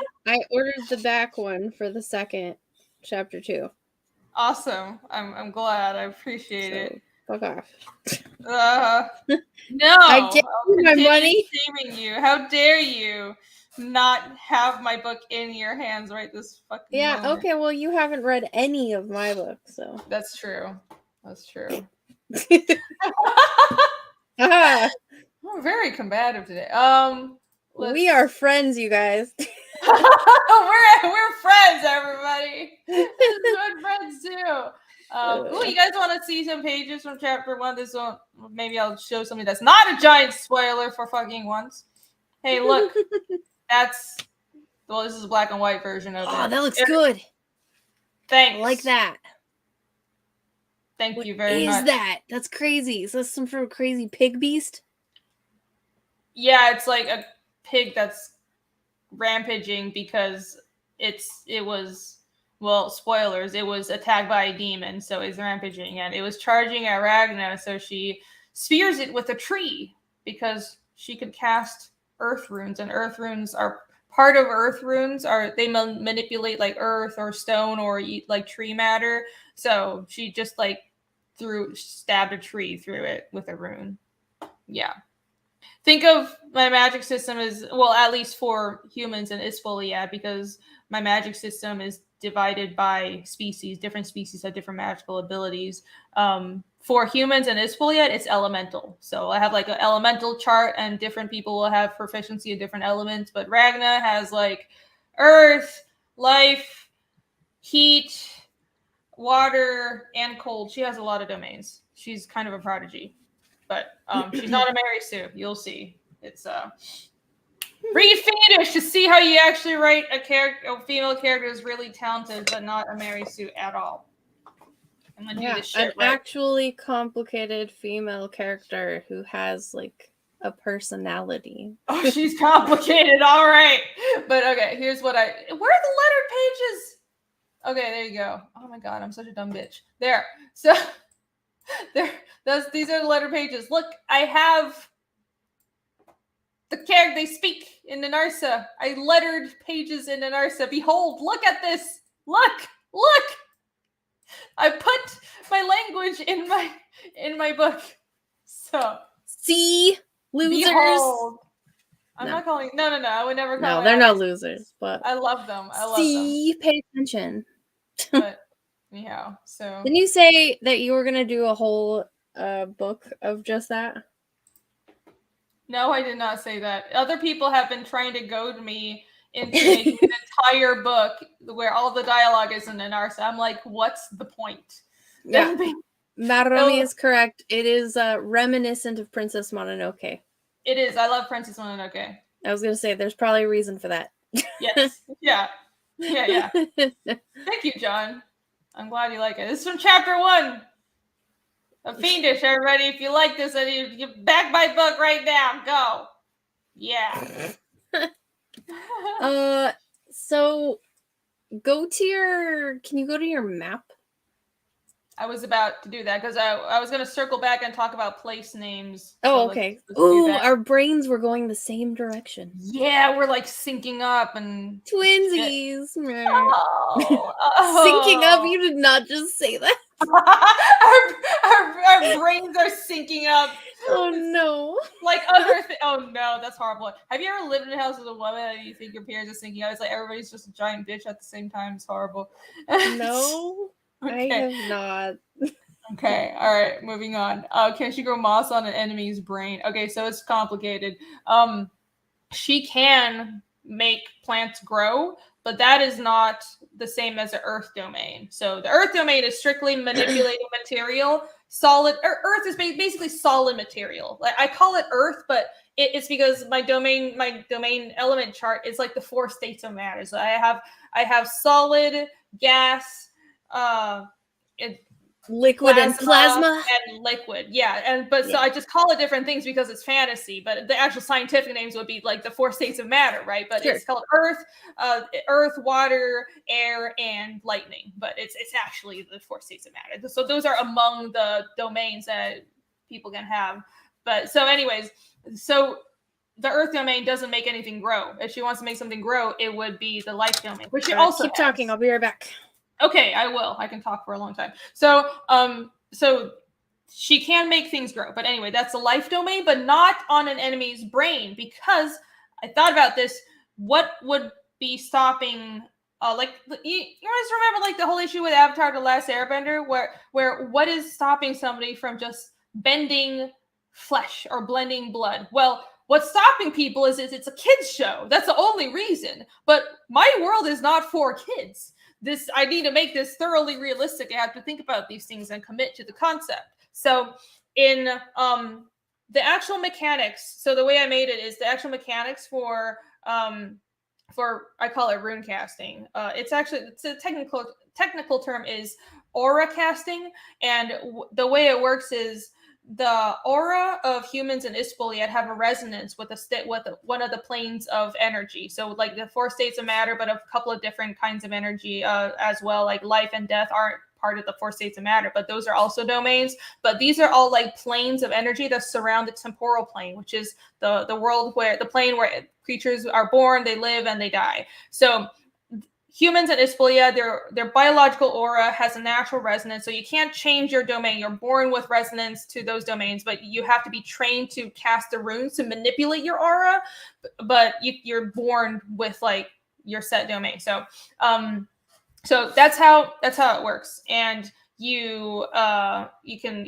the back one for the second chapter 2. Awesome. I'm glad. I appreciate it. Fuck off. No. I gave you my money. Shaming you. How dare you not have my book in your hands right this fucking moment. Okay, well, you haven't read any of my books, so. That's true. We're very combative today. We are friends, you guys. we're friends, everybody. Good friends too. You guys want to see some pages from chapter 1? This one, maybe I'll show something that's not a giant spoiler for fucking once. Hey, look, this is a black and white version of it. Oh, that looks good. Thanks. I like that. Thank you very much. What is that? That's crazy. Is this some sort of crazy pig beast? Yeah, it's like a pig that's rampaging because it was spoilers, it was attacked by a demon, so it's rampaging, and it was charging at Ragna, so she spears it with a tree because she could cast earth runes, and earth runes are part of earth runes are they manipulate like earth or stone or eat like tree matter, so she just like stabbed a tree through it with a rune. Yeah. Think of my magic system as, well, at least for humans and Isfoliad, because my magic system is divided by species. Different species have different magical abilities. For humans and Isfoliad, it's elemental. So I have like an elemental chart, and different people will have proficiency in different elements. But Ragna has like earth, life, heat, water, and cold. She has a lot of domains. She's kind of a prodigy. But she's not a Mary Sue. You'll see. It's read Fiendish to see how you actually write a female character is really talented, but not a Mary Sue at all. I'm gonna do this shit right. Actually complicated female character who has like a personality. Oh, she's complicated. All right, but okay. Here's what where are the lettered pages? Okay, there you go. Oh my god, I'm such a dumb bitch. There. So. These are the letter pages. Look, I have the character they speak in Nanarsa. I lettered pages in Nanarsa. Behold, look at this. Look. I put my language in my book. So see, losers. Behold. I'm not calling. No. I would never call. No, they're not losers, but I love them. See, pay attention. But anyhow, so didn't you say that you were gonna do a whole book of just that? No, I did not say that. Other people have been trying to goad me into making an entire book where all the dialogue is in Nanarsa. I'm like, what's the point? Yeah, Maroni is correct. It is reminiscent of Princess Mononoke. It is. I love Princess Mononoke. I was gonna say there's probably a reason for that. Yes. Yeah. Thank you, John. I'm glad you like it. This is from chapter 1 of Fiendish. Everybody, if you like this, I need you back my book right now. Go. Yeah. So can you go to your map? I was about to do that because I was going to circle back and talk about place names. Oh, so okay. Ooh, our brains were going the same direction. Yeah, we're like syncing up and twinsies. Oh. Syncing up? You did not just say that. our brains are syncing up. Oh no! Like other oh no, that's horrible. Have you ever lived in a house with a woman and you think your parents are syncing up? It's like everybody's just a giant bitch at the same time. It's horrible. No. Okay. I have not. Okay, all right, moving on. Can she grow moss on an enemy's brain? Okay, so it's complicated. She can make plants grow, but that is not the same as the Earth domain. So the Earth domain is strictly manipulating material. Solid Earth is basically solid material. Like I call it Earth, but it's because my domain element chart is like the 4 states of matter. So I have solid, gas, liquid and plasma and liquid. Yeah, so I just call it different things because it's fantasy, but the actual scientific names would be like the 4 states of matter, right? But it's called earth, water, air, and lightning, but it's actually the 4 states of matter. So those are among the domains that people can have. But so anyways, so the Earth domain doesn't make anything grow. If she wants to make something grow, it would be the life domain, which she also keep talking. I'll be right back. Okay, I will. I can talk for a long time. So, so she can make things grow. But anyway, that's the life domain, but not on an enemy's brain, because I thought about this. What would be stopping? Like you guys remember like the whole issue with Avatar: The Last Airbender, where what is stopping somebody from just bending flesh or blending blood? Well, what's stopping people is it's a kids show. That's the only reason. But my world is not for kids. I need to make this thoroughly realistic. I have to think about these things and commit to the concept. So in the actual mechanics, so the way I made it is the actual mechanics for I call it rune casting. It's a technical term is aura casting, and the way it works is the aura of humans and Ispoliad have a resonance with one of the planes of energy. So like the 4 states of matter, but a couple of different kinds of energy as well. Like life and death aren't part of the 4 states of matter, but those are also domains. But these are all like planes of energy that surround the temporal plane, which is the world where the plane where creatures are born, they live, and they die. So humans and Ispoliad, their biological aura has a natural resonance, so you can't change your domain. You're born with resonance to those domains, but you have to be trained to cast the runes to manipulate your aura. But you're born with like your set domain. So, so that's how it works. And you can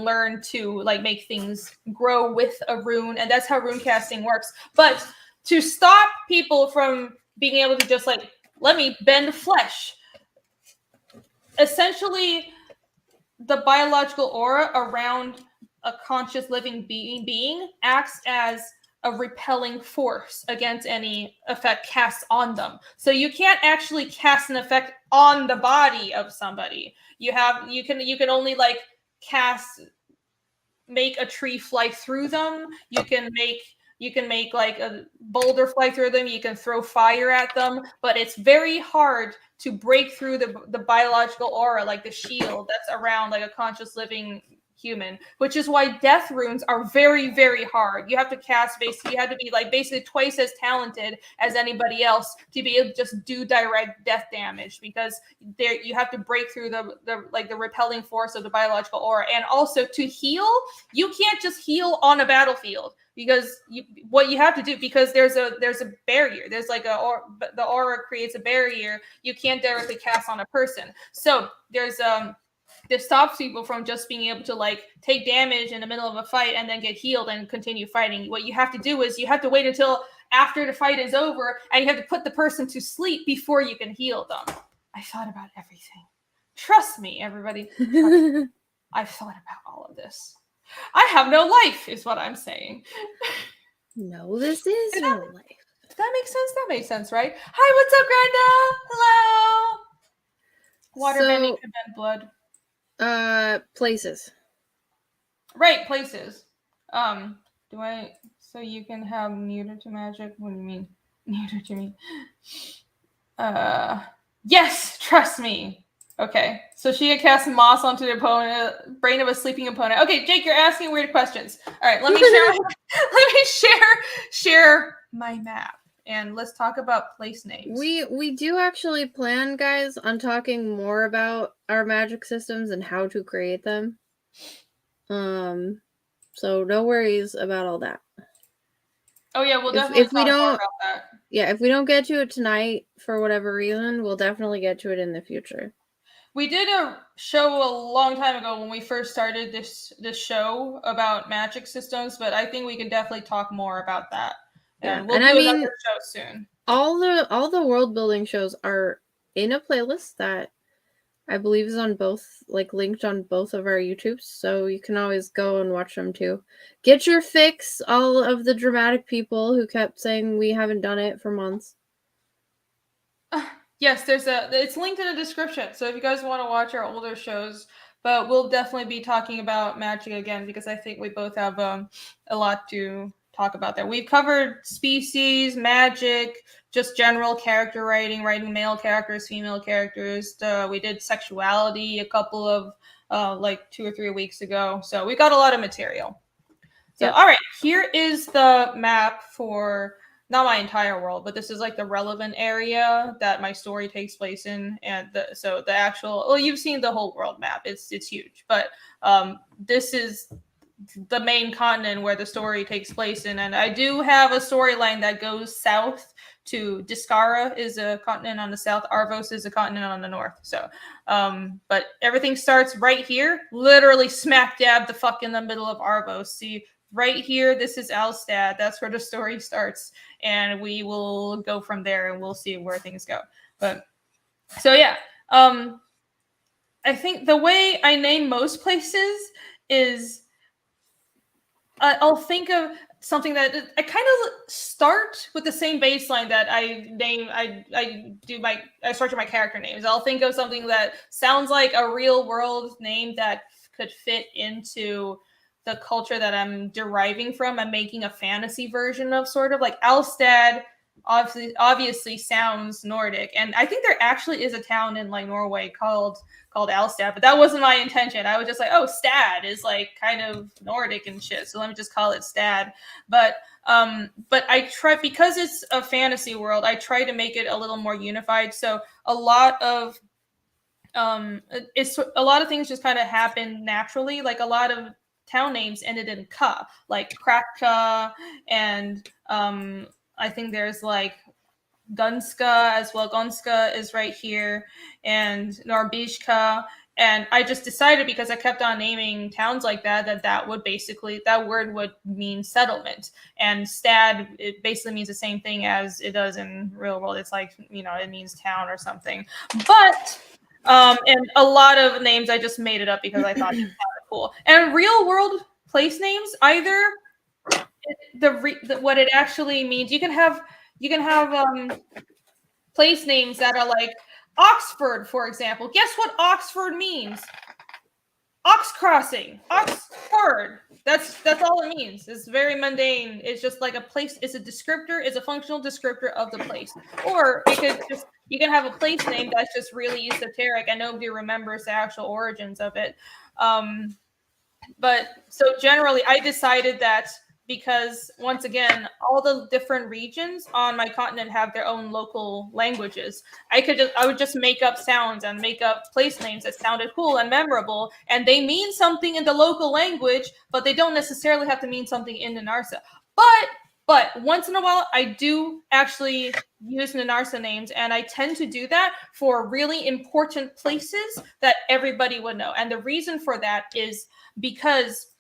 learn to like make things grow with a rune, and that's how rune casting works. But to stop people from being able to just like let me bend flesh. Essentially, the biological aura around a conscious living being acts as a repelling force against any effect cast on them. So you can't actually cast an effect on the body of somebody. You can only like make a tree fly through them. You can make like a boulder fly through them. You can throw fire at them, but it's very hard to break through the biological aura, like the shield that's around like a conscious living human, which is why death runes are very, very hard. You have to you have to be like basically twice as talented as anybody else to be able to just do direct death damage, because you have to break through the repelling force of the biological aura. And also to heal, you can't just heal on a battlefield, because what you have to do, because there's a barrier. There's like the aura creates a barrier. You can't directly cast on a person. So this stops people from just being able to like take damage in the middle of a fight and then get healed and continue fighting. What you have to do is you have to wait until after the fight is over, and you have to put the person to sleep before you can heal them. I thought about everything. Trust me, everybody. I've thought about all of this. I have no life, is what I'm saying. No, this is no life. Does that make sense? That makes sense, right? Hi, what's up, Granda? Hello. Water bending can bend blood. Places. Right, places. So you can have neuter to magic? What do you mean? Neuter to me? Yes, trust me. Okay, so she can cast moss onto the opponent, brain of a sleeping opponent. Okay, Jake, you're asking weird questions. All right, let me share my map, and let's talk about place names. We do actually plan, guys, on talking more about our magic systems and how to create them. So no worries about all that. Oh yeah, we'll definitely talk more about that. Yeah, if we don't get to it tonight for whatever reason, we'll definitely get to it in the future. We did a show a long time ago when we first started this show about magic systems, but I think we can definitely talk more about that. Yeah, and we'll do another show soon. all the world building shows are in a playlist that I believe is on both, like linked on both of our YouTubes, so you can always go and watch them too. Get your fix, all of the dramatic people who kept saying we haven't done it for months. Yes, it's linked in the description. So if you guys want to watch our older shows, but we'll definitely be talking about magic again because I think we both have a lot to talk about there. We've covered species, magic, just general character writing male characters, female characters. We did sexuality a couple of like 2 or 3 weeks ago. So we got a lot of material. So, all right, here is the map for not my entire world, but this is like the relevant area that my story takes place in. And so the actual, well, you've seen the whole world map. It's huge, but this is the main continent where the story takes place in. And I do have a storyline that goes south to Discara is a continent on the south. Arvos is a continent on the north. So, but everything starts right here, literally smack dab the fuck in the middle of Arvos. See, right here, this is Alstad. That's where the story starts. And we will go from there and we'll see where things go. But so yeah, I think the way I name most places is I'll think of something that I kind of start with the same baseline that I structure my character names. I'll think of something that sounds like a real world name that could fit into the culture that I'm deriving from. I'm making a fantasy version of, sort of like Alstad obviously sounds Nordic, and I think there actually is a town in like Norway called Alstad, but that wasn't my intention. I was just like, oh, Stad is like kind of Nordic and shit, so let me just call it Stad. But I try, because it's a fantasy world, I try to make it a little more unified. So a lot of things just kind of happen naturally. Like a lot of town names ended in ka, like Kratka, and I think there's like Gunska as well. Gunska is right here, and Norbishka. And I just decided, because I kept on naming towns like that word would mean settlement. And Stad, it basically means the same thing as it does in real world. It's like, it means town or something. But and a lot of names I just made it up because I thought it sounded cool. And real world place names, either what it actually means, you can have place names that are like Oxford, for example. Guess what Oxford means? Ox crossing, Oxford. That's all it means. It's very mundane. It's just like a place. It's a descriptor. It's a functional descriptor of the place. Or you can have a place name that's just really esoteric and nobody remembers the actual origins of it. But so generally, I decided that, because once again, all the different regions on my continent have their own local languages. I would just make up sounds and make up place names that sounded cool and memorable, and they mean something in the local language, but they don't necessarily have to mean something in Nanarsa. But once in a while, I do actually use Nanarsa names, and I tend to do that for really important places that everybody would know. And the reason for that is because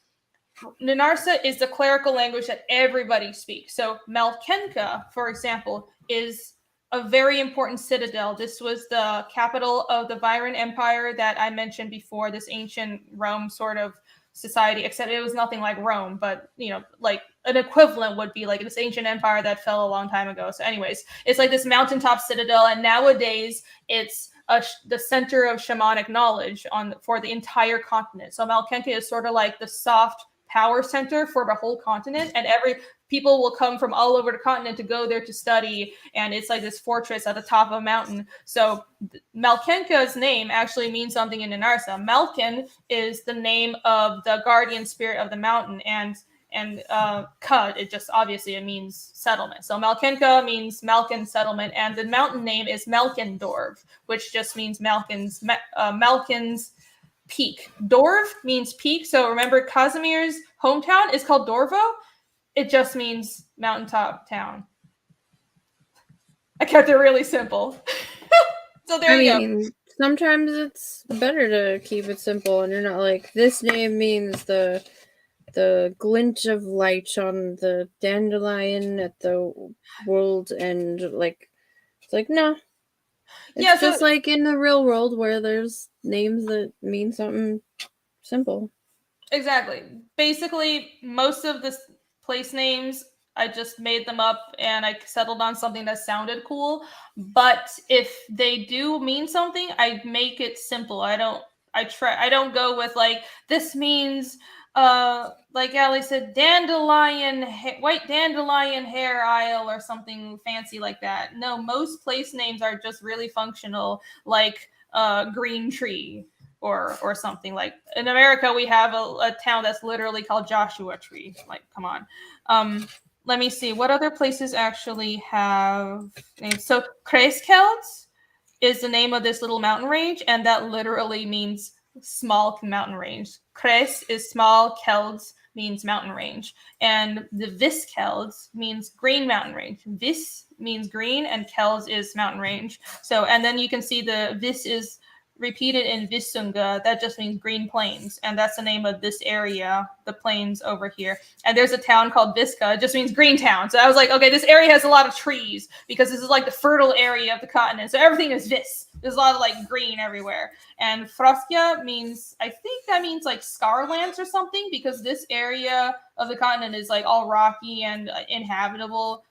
Nanarsa is the clerical language that everybody speaks. So Malkenka, for example, is a very important citadel. This was the capital of the Viren Empire that I mentioned before, this ancient Rome sort of society, except it was nothing like Rome, but like an equivalent would be like this ancient empire that fell a long time ago. So anyways, it's like this mountaintop citadel, and nowadays it's the center of shamanic knowledge for the entire continent. So Malkenka is sort of like the soft power center for the whole continent, and people will come from all over the continent to go there to study, and it's like this fortress at the top of a mountain. So Malkenka's name actually means something in Nanarsa. Malkin is the name of the guardian spirit of the mountain, and Ka, it means settlement. So Malkenka means Malkin settlement, and the mountain name is Malkendorf, which just means Malkin's peak. Dorv means peak. So remember, Casimir's hometown is called Dorvo. It just means mountaintop town. I kept it really simple. So there you go. Sometimes it's better to keep it simple, and you're not like, this name means the the glint of light on the dandelion at the world end. Like, it's like, no. It's just like in the real world where there's names that mean something simple. Exactly. Basically, most of the place names, I just made them up and I settled on something that sounded cool. But if they do mean something, I make it simple. I don't go with like, this means like Ali said, white dandelion hair aisle or something fancy like that. No, most place names are just really functional, like green tree or something. Like in America, we have a town that's literally called Joshua Tree. Like, come on. Let me see what other places actually have names. So Kreiskeld is the name of this little mountain range, and that literally means small mountain range. Kreis is small, Kelds means mountain range, and the Viskelds means green mountain range. Vis means green, and Kelds is mountain range. So, and then you can see the Vis is repeated in Visunga. That just means green plains, and that's the name of this area, the plains over here. And there's a town called Visca. It just means green town. So I was like, okay, this area has a lot of trees because this is like the fertile area of the continent. So everything is Vis. There's a lot of like green everywhere. And Froskia means, I think that means like Scarlands or something, because this area of the continent is like all rocky and uninhabitable.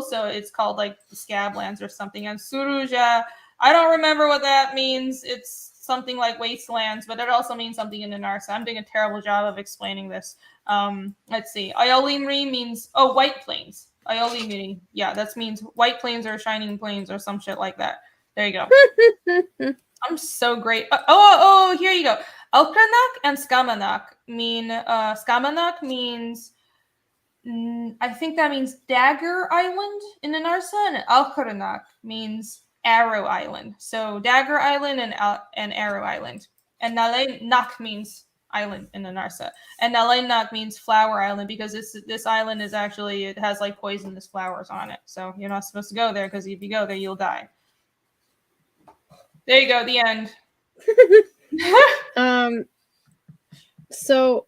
So it's called like the Scablands or something. And Suruja, I don't remember what that means. It's something like wastelands, but it also means something in Inarsa. I'm doing a terrible job of explaining this. Let's see. Ayolimri means, white plains. Ayolimri. Yeah, that means white plains or shining plains or some shit like that. There you go. I'm so great. Here you go. Alkranak and Skamanak mean, Skamanak means, I think that means Dagger Island in Inarsa, and Alkranak means Arrow Island. So Dagger Island and Arrow Island. And Nalenak means island in Inarsa. And Nalenak means flower island, because this island is actually, it has like poisonous flowers on it. So you're not supposed to go there, because if you go there, you'll die. There you go, the end. So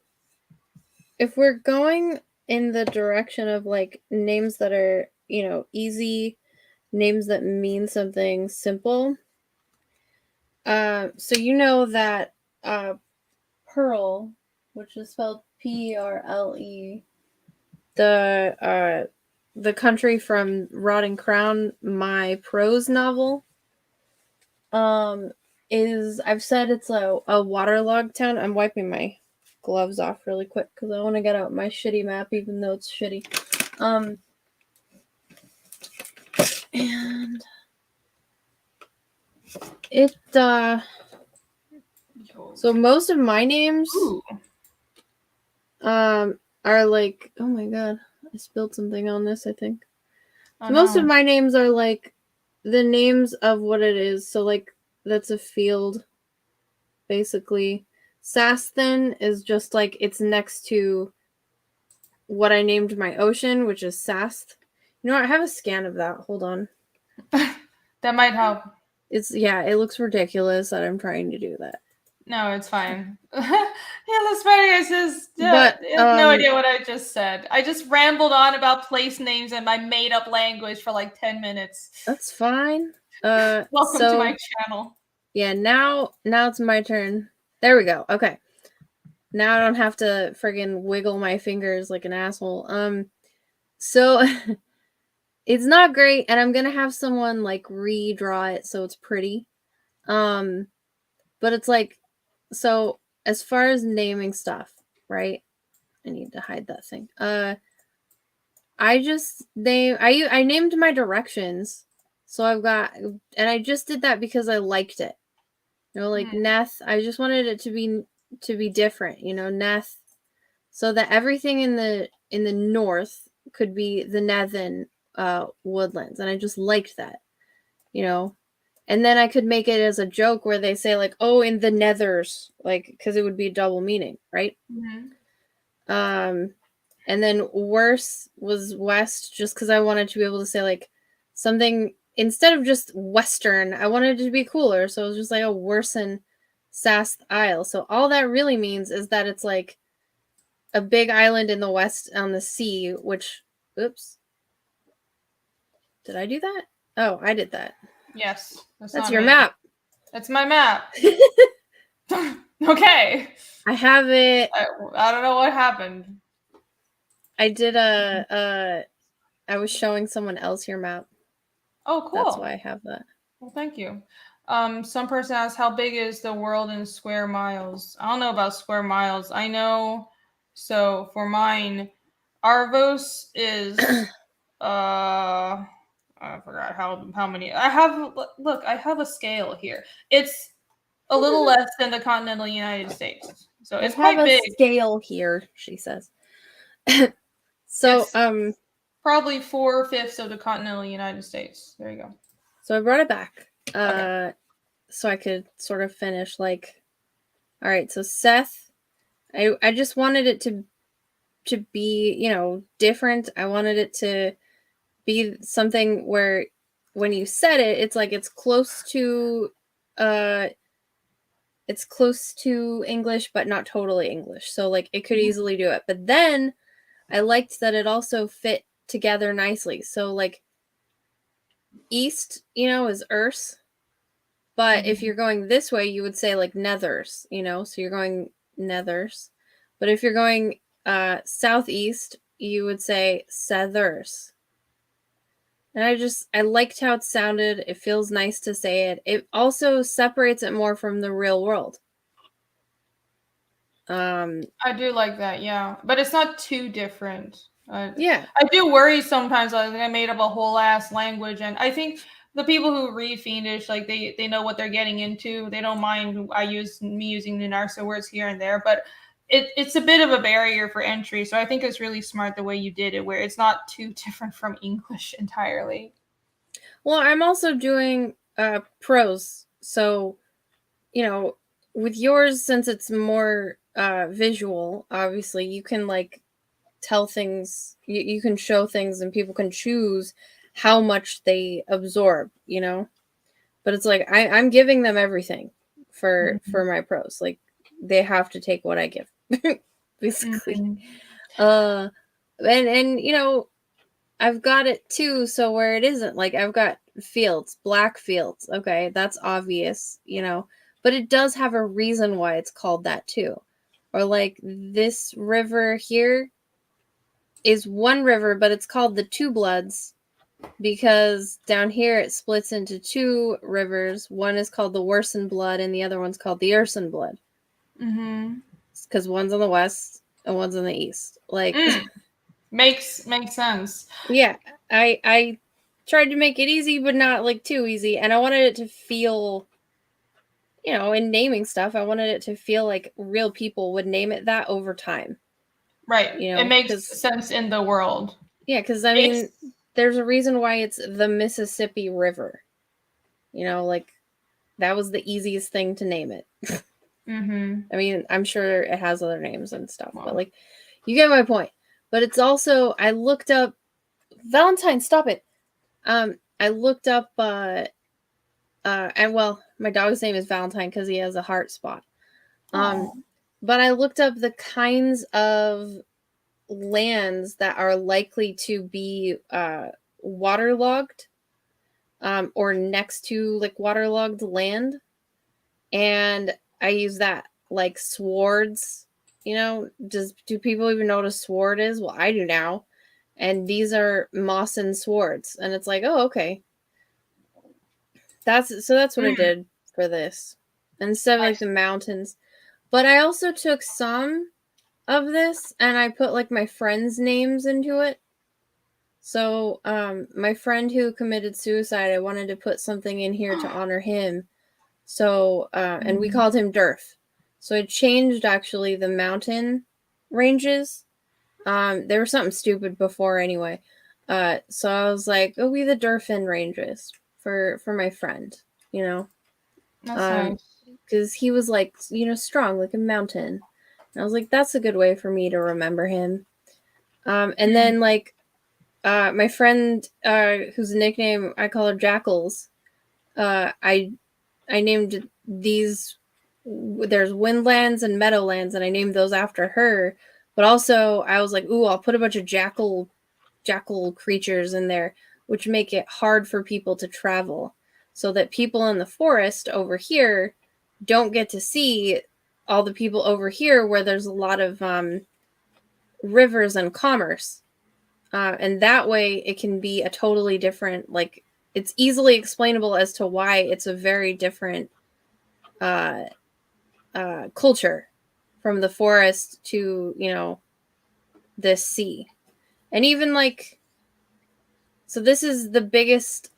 if we're going in the direction of like names that are, easy, names that mean something simple, so you know that Pearl, which is spelled P-R-L-E, the country from Rotting Crown, my prose novel, is, I've said it's a waterlogged town. I'm wiping my gloves off really quick because I want to get out my shitty map, even though it's shitty. And it so most of my names are like, oh my god, I spilled something on this, I think. So most of my names are like the names of what it is. So like that's a field, basically. Sasthen is just like, it's next to what I named my ocean, which is Sast. You know what? I have a scan of that. Hold on. That might help. It looks ridiculous that I'm trying to do that. No, it's fine. Lasparius has no idea what I just said. I just rambled on about place names and my made-up language for like 10 minutes. That's fine. Welcome to my channel. Yeah, now it's my turn. There we go. Okay. Now I don't have to friggin' wiggle my fingers like an asshole. So it's not great, and I'm gonna have someone like redraw it so it's pretty. But it's like, so as far as naming stuff, right? I need to hide that thing. I named my directions. So I've got, and I just did that because I liked it. Like Neth, I just wanted it to be different, Neth, so that everything in the north could be the Nethen woodlands, and I just liked that, and then I could make it as a joke where they say like, oh, in the nethers, like, because it would be a double meaning, right? And then worse was west, just because I wanted to be able to say like something instead of just western. I wanted it to be cooler, so it was just like a worsen Sast Isle. So all that really means is that it's like a big island in the west on the sea, which, oops. Did I do that? Oh, I did that. Yes. That's your map. That's my map. Okay. I have it. I don't know what happened. I did I was showing someone else your map. Oh, cool. That's why I have that. Well, thank you. Some person asked, how big is the world in square miles? I don't know about square miles. I know. So for mine, Arvos is I forgot how many. I have a scale here. It's a little less than the continental United States. So it's quite big. Scale here, she says. So it's probably 4/5 of the continental United States. There you go. So I brought it back. Okay. So I could sort of finish like, all right, so Seth, I just wanted it to be, you know, different. I wanted it to be something where when you said it, it's like it's close to English, but not totally English. So like it could easily do it. But then I liked that it also fit together nicely. So like east, you know, is Urs. But if you're going this way, you would say like nethers, you know, so you're going nethers. But if you're going southeast, you would say sethers. And I liked how it sounded. It feels nice to say it. It also separates it more from the real world. I do like that, yeah. But it's not too different. Yeah. I do worry sometimes, like I made up a whole ass language, and I think the people who read Fiendish, like they know what they're getting into. They don't mind me using the Narsa words here and there, but it's a bit of a barrier for entry. So I think it's really smart the way you did it, where it's not too different from English entirely. Well, I'm also doing prose, so you know, with yours, since it's more visual, obviously you can like tell things, you can show things, and people can choose how much they absorb, you know. But it's like I'm giving them everything for my prose. Like they have to take what I give, basically. And you know, I've got it too. So where it isn't, like I've got fields, black fields. Okay, that's obvious, you know. But it does have a reason why it's called that too. Or like this river here is one river, but it's called the Two Bloods because down here it splits into two rivers. One is called the Wersen Blood and the other one's called the Ursen Blood. Because one's on the west and one's on the east. Like makes sense. Yeah, I tried to make it easy, but not like too easy, and I wanted it to feel, you know, in naming stuff, I wanted it to feel like real people would name it that over time. Right. You know, it makes sense in the world. Yeah, because I mean, there's a reason why it's the Mississippi River. You know, like that was the easiest thing to name it. I mean, I'm sure it has other names and stuff, but like, you get my point. But it's also, I looked up Valentine. Stop it. I looked up, and well, my dog's name is Valentine because he has a heart spot. But I looked up the kinds of lands that are likely to be waterlogged, or next to like waterlogged land, and I use that like swords. You know, do people even know what a sword is? Well, I do now. And these are Mawson swords, and it's like, oh, okay. That's what I did for this instead of like the mountains. But I also took some of this and I put like my friends' names into it. So my friend who committed suicide, I wanted to put something in here to honor him. So and we called him Durf. So I changed actually the mountain ranges. There was something stupid before anyway. So I was like, oh, we the Durfin ranges for my friend, you know. That's nice. Because he was like, you know, strong like a mountain. And I was like, that's a good way for me to remember him. And then like my friend whose nickname I call her Jackals, I named these, there's Windlands and Meadowlands, and I named those after her. But also, I was like, ooh, I'll put a bunch of jackal creatures in there, which make it hard for people to travel, so that people in the forest over here don't get to see all the people over here where there's a lot of rivers and commerce. And that way it can be a totally different, like, it's easily explainable as to why it's a very different culture from the forest to, you know, this sea. And even like, so this is the biggest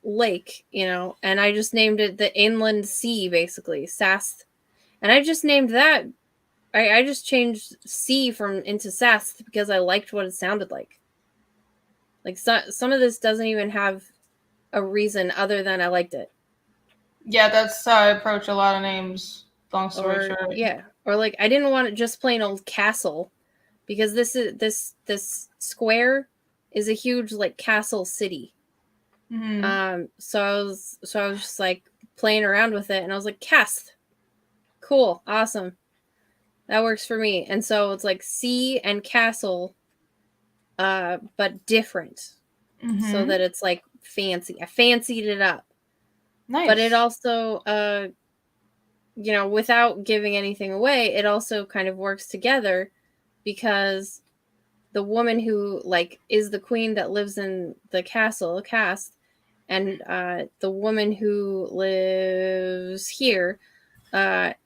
lake, you know, and I just named it the Inland Sea, basically, Sast. And I just named that, I just changed sea from into Sast because I liked what it sounded like. Like, some of this doesn't even have a reason other than I liked it. Yeah, that's how I approach a lot of names. Long story short. Yeah, or like, I didn't want it just plain old castle, because this square is a huge like castle city. So I was just like playing around with it, and I was like, Cast, cool, awesome, that works for me. And so it's like sea and castle, but different, so that it's like fancy. I fancied it up. Nice. But it also, you know, without giving anything away, it also kind of works together, because the woman who like is the queen that lives in the castle, Cast, and the woman who lives here are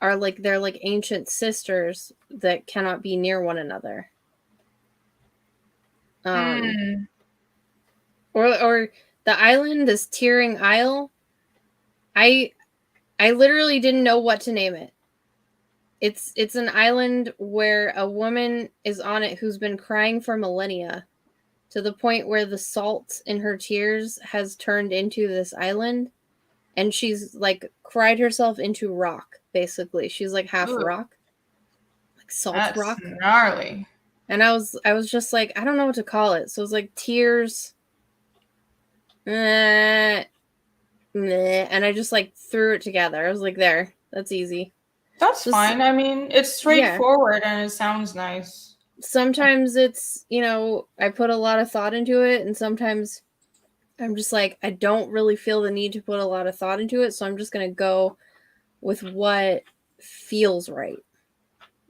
like, they're like ancient sisters that cannot be near one another. Or the island, this Tearing Isle, I literally didn't know what to name it. It's an island where a woman is on it who's been crying for millennia, to the point where the salt in her tears has turned into this island, and she's like cried herself into rock, basically. She's like half rock, like salt. That's rock. Gnarly. And I was just like, I don't know what to call it. So it was like tears. And I just like threw it together. I was like, there, that's easy. That's fine. I mean, it's straightforward, and it sounds nice. Sometimes it's, you know, I put a lot of thought into it, and sometimes I'm just like, I don't really feel the need to put a lot of thought into it, so I'm just going to go with what feels right.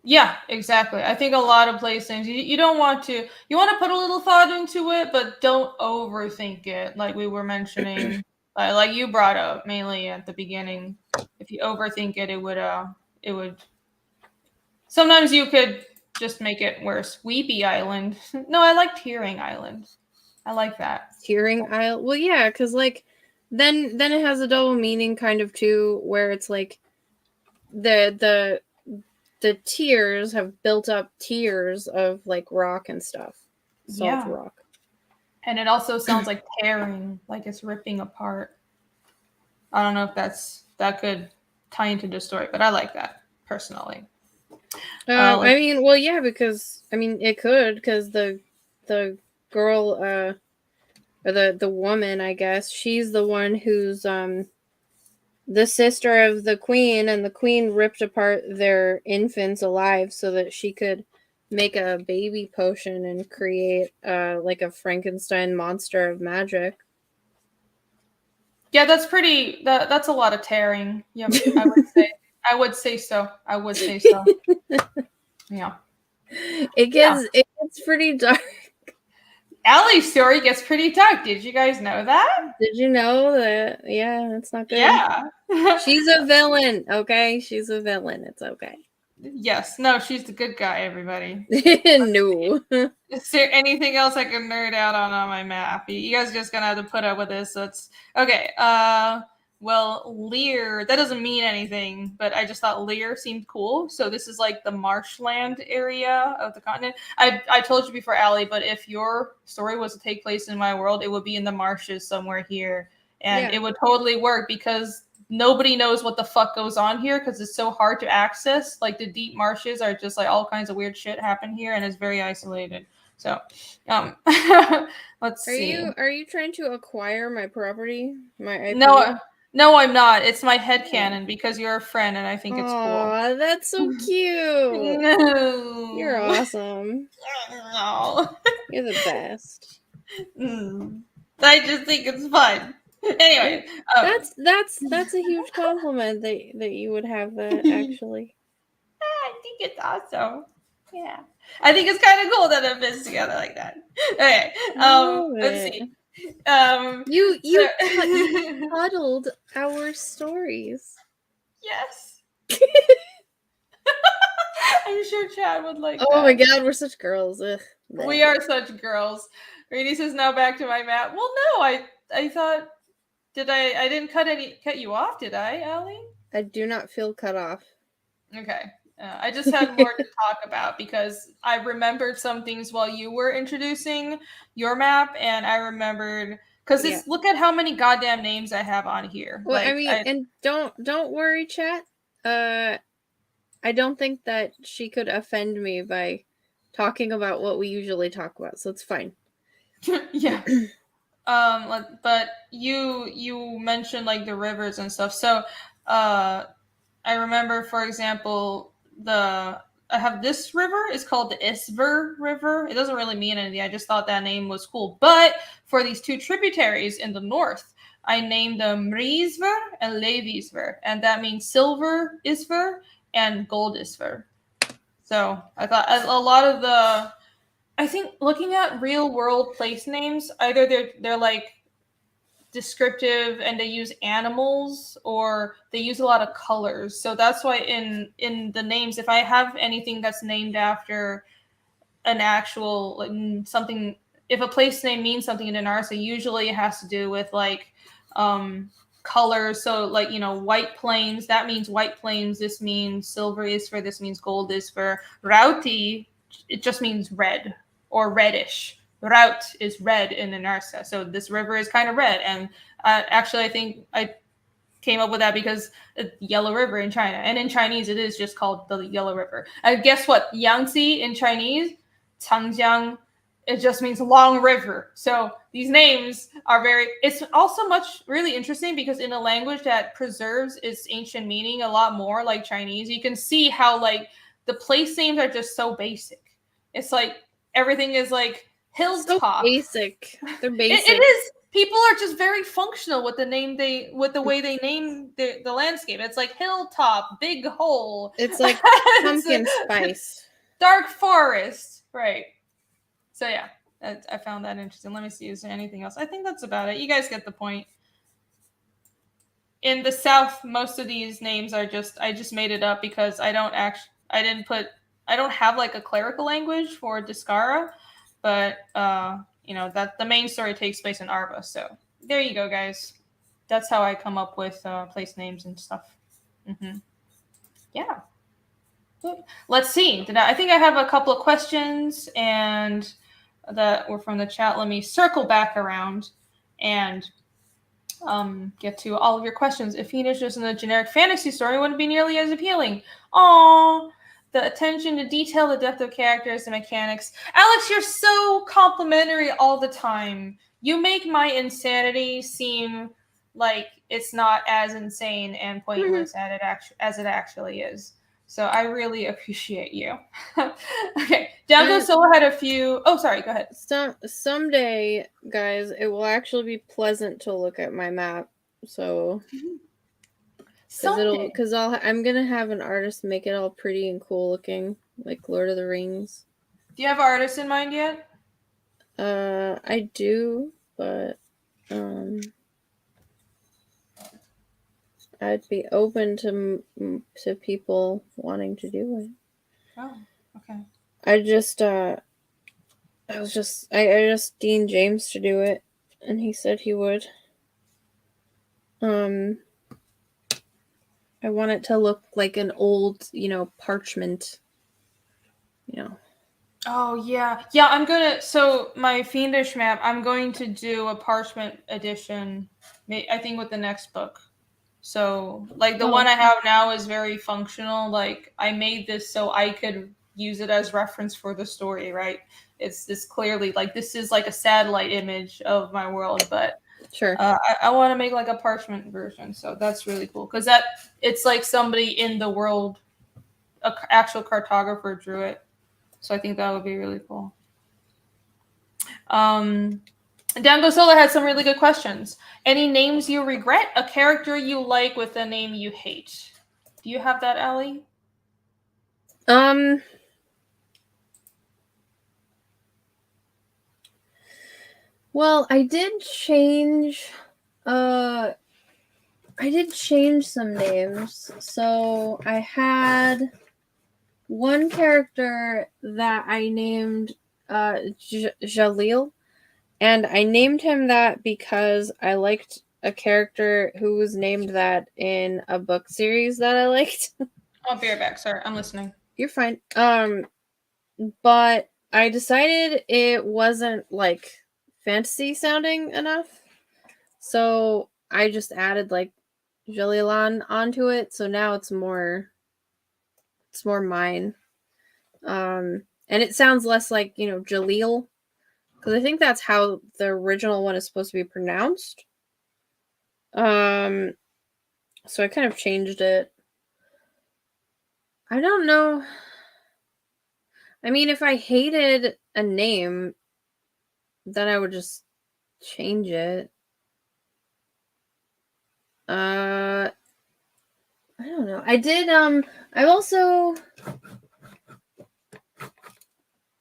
Yeah, exactly. I think a lot of placings, you don't want to, you want to put a little thought into it, but don't overthink it. Like we were mentioning, like you brought up mainly at the beginning. If you overthink it, it would, sometimes you could just make it worse. Weepy Island. No, I like Tearing Island. I like that. Tearing Isle. Well, yeah, because like then it has a double meaning kind of too, where it's like the tears have built up tiers of like rock and stuff. Salt rock. And it also sounds like tearing, like it's ripping apart. I don't know if that could tie into the story, but I like that personally. I mean, well, yeah, because I mean it could, because the girl, or the woman, I guess, she's the one who's the sister of the queen, and the queen ripped apart their infants alive so that she could make a baby potion and create like a Frankenstein monster of magic. Yeah, that's pretty. That's a lot of tearing. Yep, I would say so. Yeah. It gets pretty dark. Ali's story gets pretty dark. Did you guys know that? Did you know that? Yeah, that's not good. Yeah. She's a villain, okay? She's a villain. It's okay. Yes. No, she's the good guy, everybody. No. Is there anything else I can nerd out on my map? You guys are just gonna have to put up with this. So it's okay. Well, Lear, that doesn't mean anything, but I just thought Lear seemed cool. So this is like the marshland area of the continent. I told you before, Ali, but if your story was to take place in my world, it would be in the marshes somewhere here. And it would totally work, because nobody knows what the fuck goes on here, because it's so hard to access. Like the deep marshes are just like all kinds of weird shit happen here, and it's very isolated. So, let's see. Are you trying to acquire my property? My IP? No, No, I'm not. It's my headcanon because you're a friend and I think it's cool. Aw, that's so cute. No. You're awesome. No. You're the best. I just think it's fun. Anyway, That's a huge compliment that you would have that actually. I think it's awesome. Yeah. I think it's kind of cool that it fits together like that. Okay. Let's see. You cuddled our stories. Yes. I'm sure Chad would like Oh that. my god, we're such girls. Ugh. We are such girls. Renie says now back to my map. Well, no, I thought I didn't cut you off, did I, Ali? I do not feel cut off. Okay. I just had more to talk about because I remembered some things while you were introducing your map, and I remembered because look at how many goddamn names I have on here. Well, Like, I mean, and don't worry, chat. I don't think that she could offend me by talking about what we usually talk about, so it's fine. Yeah. But you mentioned like the rivers and stuff. So, I remember, for example, I have this river. It's called the Isver River. It doesn't really mean anything. I just thought that name was cool. But for these two tributaries in the north, I named them Mrisver and Levisver, and that means silver Isver and gold Isver. So I thought a lot of I think looking at real world place names, either they're like descriptive and they use animals or they use a lot of colors. So that's why in the names, if I have anything that's named after an actual like something, if a place name means something in an arsa, usually it has to do with like colors. So like, you know, White Plains, that means White Plains. This means silver is for, this means gold is for. Rauti, it just means red or reddish. Route is red in Anarsa. So this river is kind of red. And actually, I think I came up with that because it's Yellow River in China. And in Chinese, it is just called the Yellow River. And guess what? Yangtze in Chinese, Changjiang, it just means long river. So these names are it's also really interesting because in a language that preserves its ancient meaning a lot more, like Chinese, you can see how like the place names are just so basic. It's like everything is like hilltop. So basic. They're basic. It is. People are just very functional with the way they name the landscape. It's like hilltop, big hole. It's like pumpkin spice. Dark forest. Right. So yeah, I found that interesting. Let me see. Is there anything else? I think that's about it. You guys get the point. In the South, most of these names are I just made it up because I don't have like a clerical language for Discara, but you know, that the main story takes place in Arba. So there you go, guys. That's how I come up with place names and stuff. Yeah. Let's see. I think I have a couple of questions and that were from the chat. Let me circle back around and get to all of your questions. If Phoenix was in a generic fantasy story, it wouldn't be nearly as appealing. Aww. The attention to detail, the depth of characters, the mechanics. Alex, you're so complimentary all the time. You make my insanity seem like it's not as insane and pointless as it actually is. So I really appreciate you. Okay, Django Solo had a few. Oh, sorry. Go ahead. Someday, guys, it will actually be pleasant to look at my map. So, because I'm gonna have an artist make it all pretty and cool looking, like Lord of the Rings. Do you have artists in mind yet? I do, but I'd be open to people wanting to do it. Oh, okay. I just Dean James to do it, and he said he would. I want it to look like an old, parchment. Oh yeah, so my Fiendish map, I'm going to do a parchment edition. I think with the next book. So like the one I have now is very functional. Like I made this so I could use it as reference for the story, right? It's clearly like this is like a satellite image of my world, but Sure. I want to make like a parchment version, so that's really cool because it's like somebody in the world, a actual cartographer drew it. So I think that would be really cool. Dango Solar had some really good questions. Any names you regret? A character you like with a name you hate? Do you have that, Ali? Well, I did change some names. So I had one character that I named Jalil, and I named him that because I liked a character who was named that in a book series that I liked. I'll be right back. Sorry, I'm listening. You're fine. But I decided it wasn't like fantasy sounding enough, so I just added like Jalil onto it. So now it's more mine. And it sounds less like, you know, Jaleel, because I think that's how the original one is supposed to be pronounced. So I kind of changed it. I don't know. I mean, if I hated a name, then I would just change it. I don't know. I did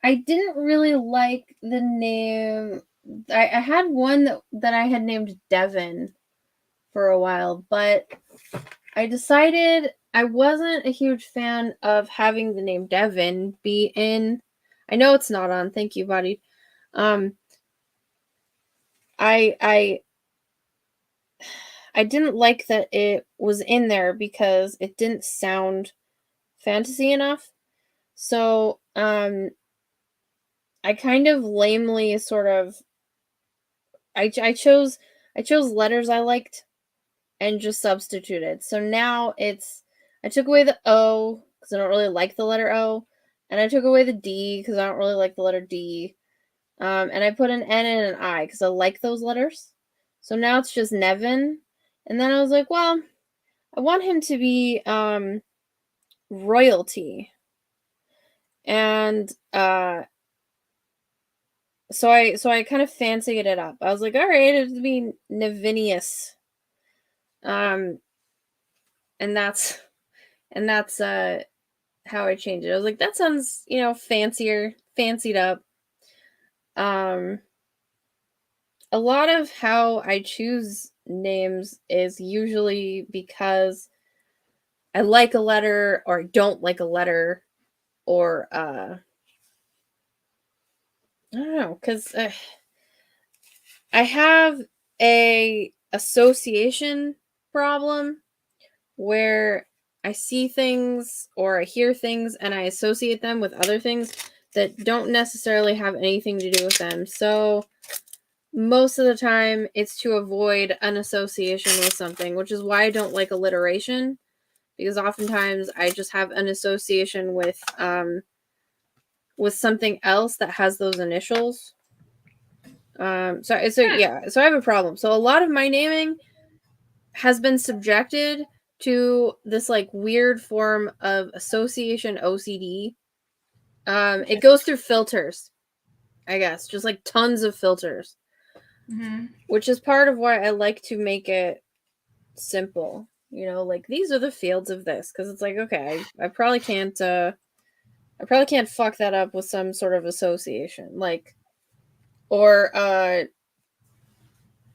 I didn't really like the name. I had one that I had named Devin for a while, but I decided I wasn't a huge fan of having the name Devin be in. I know it's not on. Thank you, buddy. I didn't like that it was in there because it didn't sound fantasy enough. So, I kind of lamely sort of I chose letters I liked and just substituted. So now I took away the O because I don't really like the letter O, and I took away the D because I don't really like the letter D. And I put an N and an I because I like those letters. So now it's just Nevin. And then I was like, well, I want him to be royalty. And so I kind of fancied it up. I was like, all right, it'd be Nevinius. And that's how I changed it. I was like, that sounds, you know, fancied up. A lot of how I choose names is usually because I like a letter or I don't like a letter, or I don't know, because I have a association problem where I see things or I hear things and I associate them with other things that don't necessarily have anything to do with them. So most of the time it's to avoid an association with something, which is why I don't like alliteration, because oftentimes I just have an association with something else that has those initials. So I have a problem. So a lot of my naming has been subjected to this like weird form of association OCD. It goes through filters, I guess, just like tons of filters, which is part of why I like to make it simple. You know, like these are the fields of this, because it's like, okay, I probably can't fuck that up with some sort of association, like, or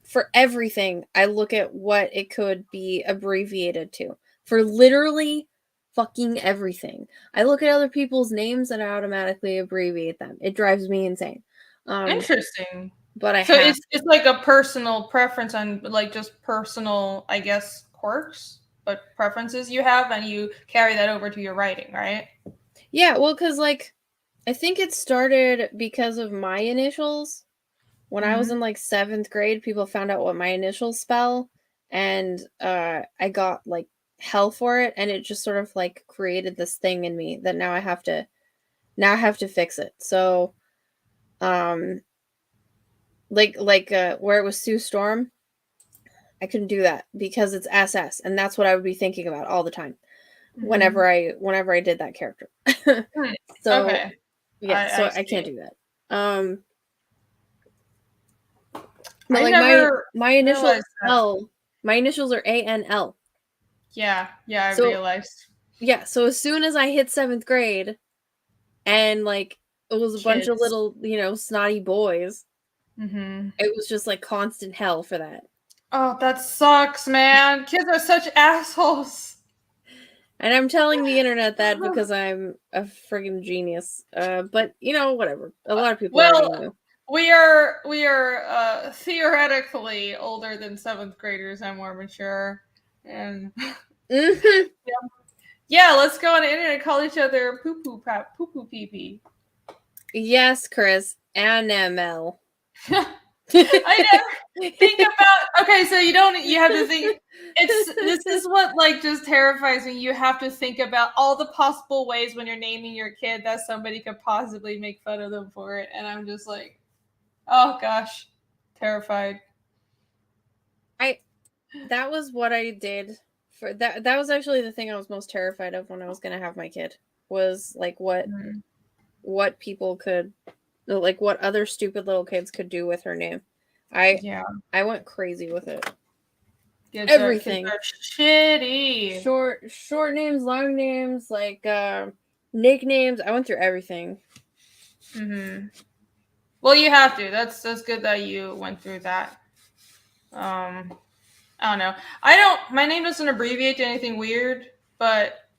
for everything, I look at what it could be abbreviated to. For literally fucking everything. I look at other people's names and I automatically abbreviate them. It drives me insane. Interesting. But it's like a personal preference on like just personal, I guess, quirks, but preferences you have and you carry that over to your writing, right? Yeah, well, because like I think it started because of my initials. When I was in like 7th grade, people found out what my initials spell, and I got like hell for it, and it just sort of like created this thing in me that now I have to fix it. So where it was Sue Storm. I couldn't do that because it's SS, and that's what I would be thinking about all the time whenever I did that character. So Okay. yeah, so I see. can't do that. But I like never my initials realized that. L, my initials are ANL. Yeah, I So realized. yeah, so as soon as I hit 7th grade and like it was a bunch of Kids. little, snotty boys, Mm-hmm. it was just like constant hell for that. Oh, that sucks, man. Kids are such assholes. And I'm telling the internet that because I'm a friggin' genius. But whatever. A lot of people already Well, knew. we are theoretically older than 7th graders and more mature. And Mm-hmm. yeah, let's go on the internet and call each other poo poo pee pee. Yes, Chris. NML. I never think about. Okay, so you have to think. This is what like just terrifies me. You have to think about all the possible ways when you're naming your kid that somebody could possibly make fun of them for it, and I'm just like, oh gosh, terrified. That was what I did for that. That was actually the thing I was most terrified of when I was gonna have my kid. Was like what people could, like what other stupid little kids could do with her name. I went crazy with it. Everything. Kids are shitty. Short names, long names, like nicknames. I went through everything. Mm-hmm. Well, you have to. That's good that you went through that. I don't know. My name doesn't abbreviate to anything weird, but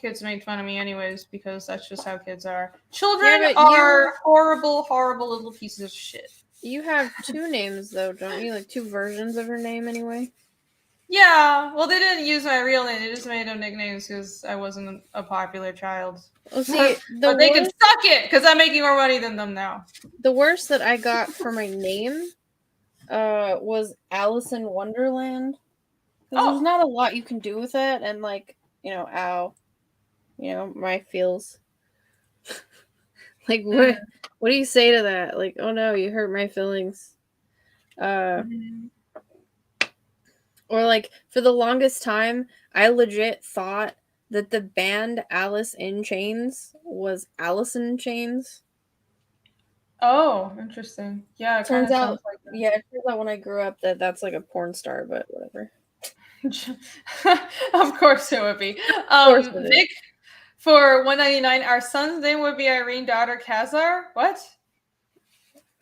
kids make fun of me anyways because that's just how kids are. Children are horrible, horrible little pieces of shit. You have 2 names though, don't you? Like 2 versions of her name anyway. Yeah, well, they didn't use my real name. They just made them nicknames because I wasn't a popular child. Well, see, but they can suck it because I'm making more money than them now. The worst that I got for my name was Alice in Wonderland. Because there's not a lot you can do with it, and like, ow. My feels. Like, what do you say to that? Like, oh no, you hurt my feelings. Or like, for the longest time, I legit thought that the band Alice in Chains was Alice in Chains. Oh, interesting. Yeah, it turns out, sounds like that. Yeah, it turns out when I grew up that's like a porn star, but whatever. Of course it would be. Vic, for $1.99, our son's name would be Irene, daughter Kazar. What?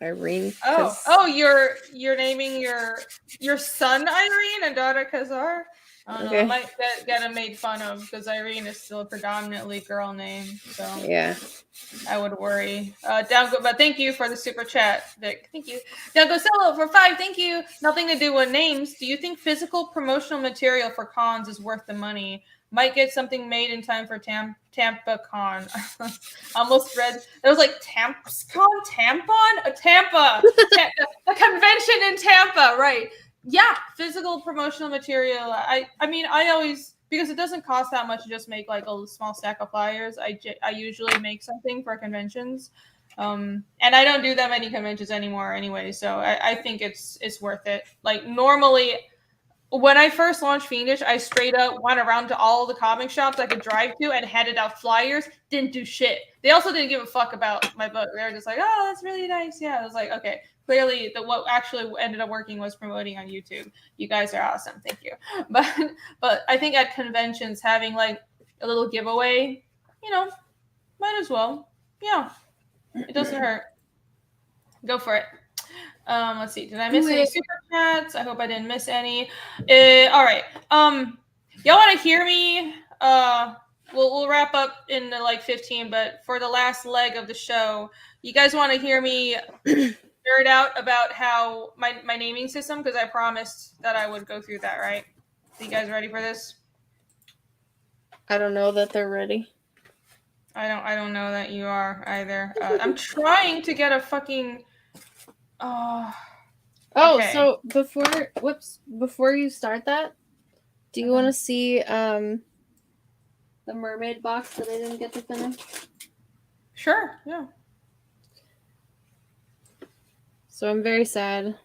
Irene. Oh, you're naming your son Irene and daughter Kazar? I don't know. I might get him made fun of because Irene is still a predominantly girl name. So yeah, I would worry. But thank you for the super chat, Vic. Thank you. Down go Cello for 5. Thank you. Nothing to do with names. Do you think physical promotional material for cons is worth the money? Might get something made in time for Tampa Con. Almost read. It was like Tampon? Tampa. The convention in Tampa, right. Yeah, physical promotional material. I mean, I always, because it doesn't cost that much to just make like a small stack of flyers. I usually make something for conventions. And I don't do that many conventions anymore anyway, so I think it's worth it. Like normally, when I first launched Fiendish, I straight up went around to all the comic shops I could drive to and handed out flyers. Didn't do shit. They also didn't give a fuck about my book. They were just like, "Oh, that's really nice." Yeah, I was like, "Okay." Clearly, what actually ended up working was promoting on YouTube. You guys are awesome. Thank you. But I think at conventions, having like a little giveaway, might as well. Yeah, it doesn't hurt. Go for it. Let's see. Did I miss any super chats? I hope I didn't miss any. All right. Y'all want to hear me? We'll wrap up in like 15, but for the last leg of the show, you guys want to hear me nerd out about how my naming system, because I promised that I would go through that, right? So you guys ready for this? I don't know that they're ready. I don't know that you are either. I'm trying to get a fucking okay. So before you start that, do you want to see the mermaid box that I didn't get to finish? Sure, yeah. So I'm very sad.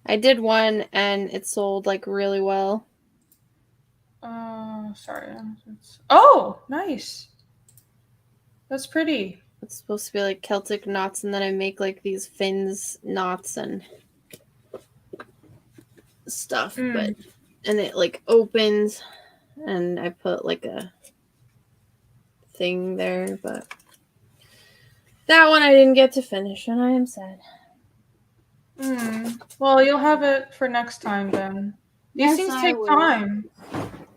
I did one and it sold like really well. Sorry. Oh, nice. That's pretty. It's supposed to be like Celtic knots, and then I make like these fins knots and stuff, but and it like opens, and I put like a thing there, but that one I didn't get to finish, and I am sad. Well, you'll have it for next time then. These things take time.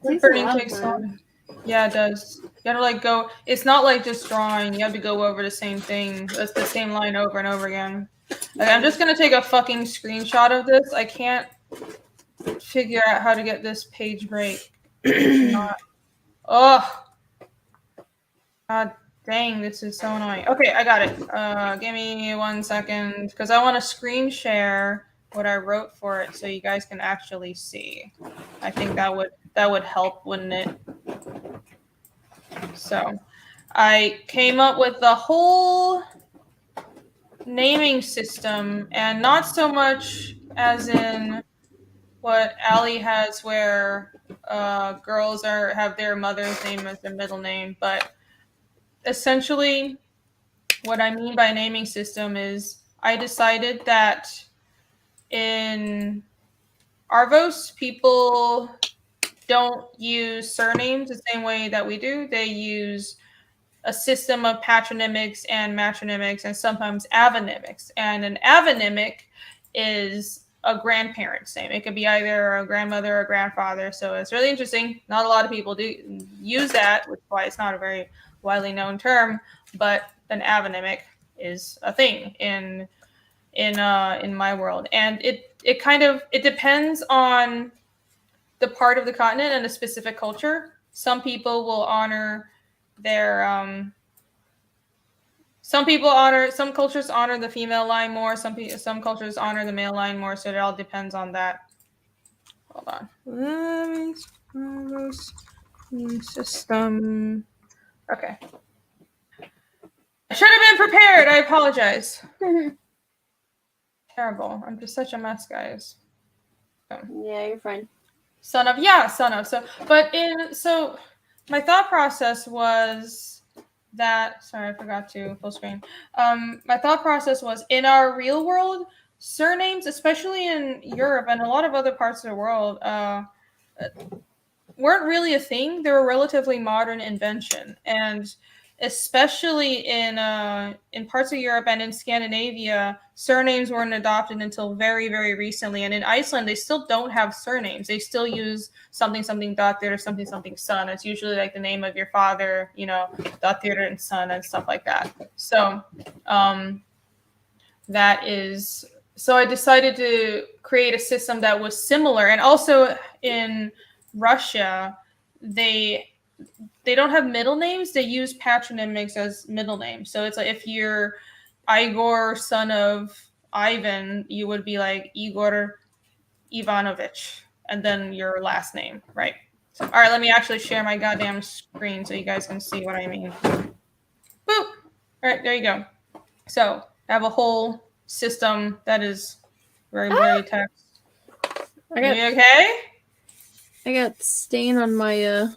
Printing takes time. Yeah, it does. You gotta like go. It's not like just drawing. You have to go over the same thing. That's the same line over and over again. Like, I'm just gonna take a fucking screenshot of this. I can't figure out how to get this page break. Oh, god dang! This is so annoying. Okay, I got it. Give me 1 second because I want to screen share what I wrote for it so you guys can actually see. I think that would help, wouldn't it? So I came up with the whole naming system, and not so much as in what Ali has where girls have their mother's name as their middle name, but essentially what I mean by naming system is I decided that in Arvos, people don't use surnames the same way that we do. They use a system of patronymics and metronymics and sometimes avonymics. And an avonymic is a grandparent's name. It could be either a grandmother or grandfather. So it's really interesting. Not a lot of people do use that, which is why it's not a very widely known term. But an avonymic is a thing in my world, and it depends on the part of the continent and a specific culture. Some people will honor their some cultures honor the female line more. Some cultures honor the male line more. So it all depends on that. Hold on. System. Okay. I should have been prepared. I apologize. Terrible. I'm just such a mess, guys. Yeah, you're fine. Son of. So my thought process was that, sorry, I forgot to full screen. My thought process was in our real world, surnames, especially in Europe and a lot of other parts of the world, weren't really a thing. They were a relatively modern invention, and especially in parts of Europe and in Scandinavia, surnames weren't adopted until very, very recently. And in Iceland, they still don't have surnames. They still use something Dottir or something son. It's usually like the name of your father, Dottir and son and stuff like that. So so I decided to create a system that was similar. And also in Russia, they don't have middle names. They use patronymics as middle names. So it's like if you're Igor, son of Ivan, you would be like Igor Ivanovich, and then your last name, right? So, all right, let me actually share my goddamn screen so you guys can see what I mean. Boop. All right, there you go. So I have a whole system that is very blurry text. Are you okay? I got stain on my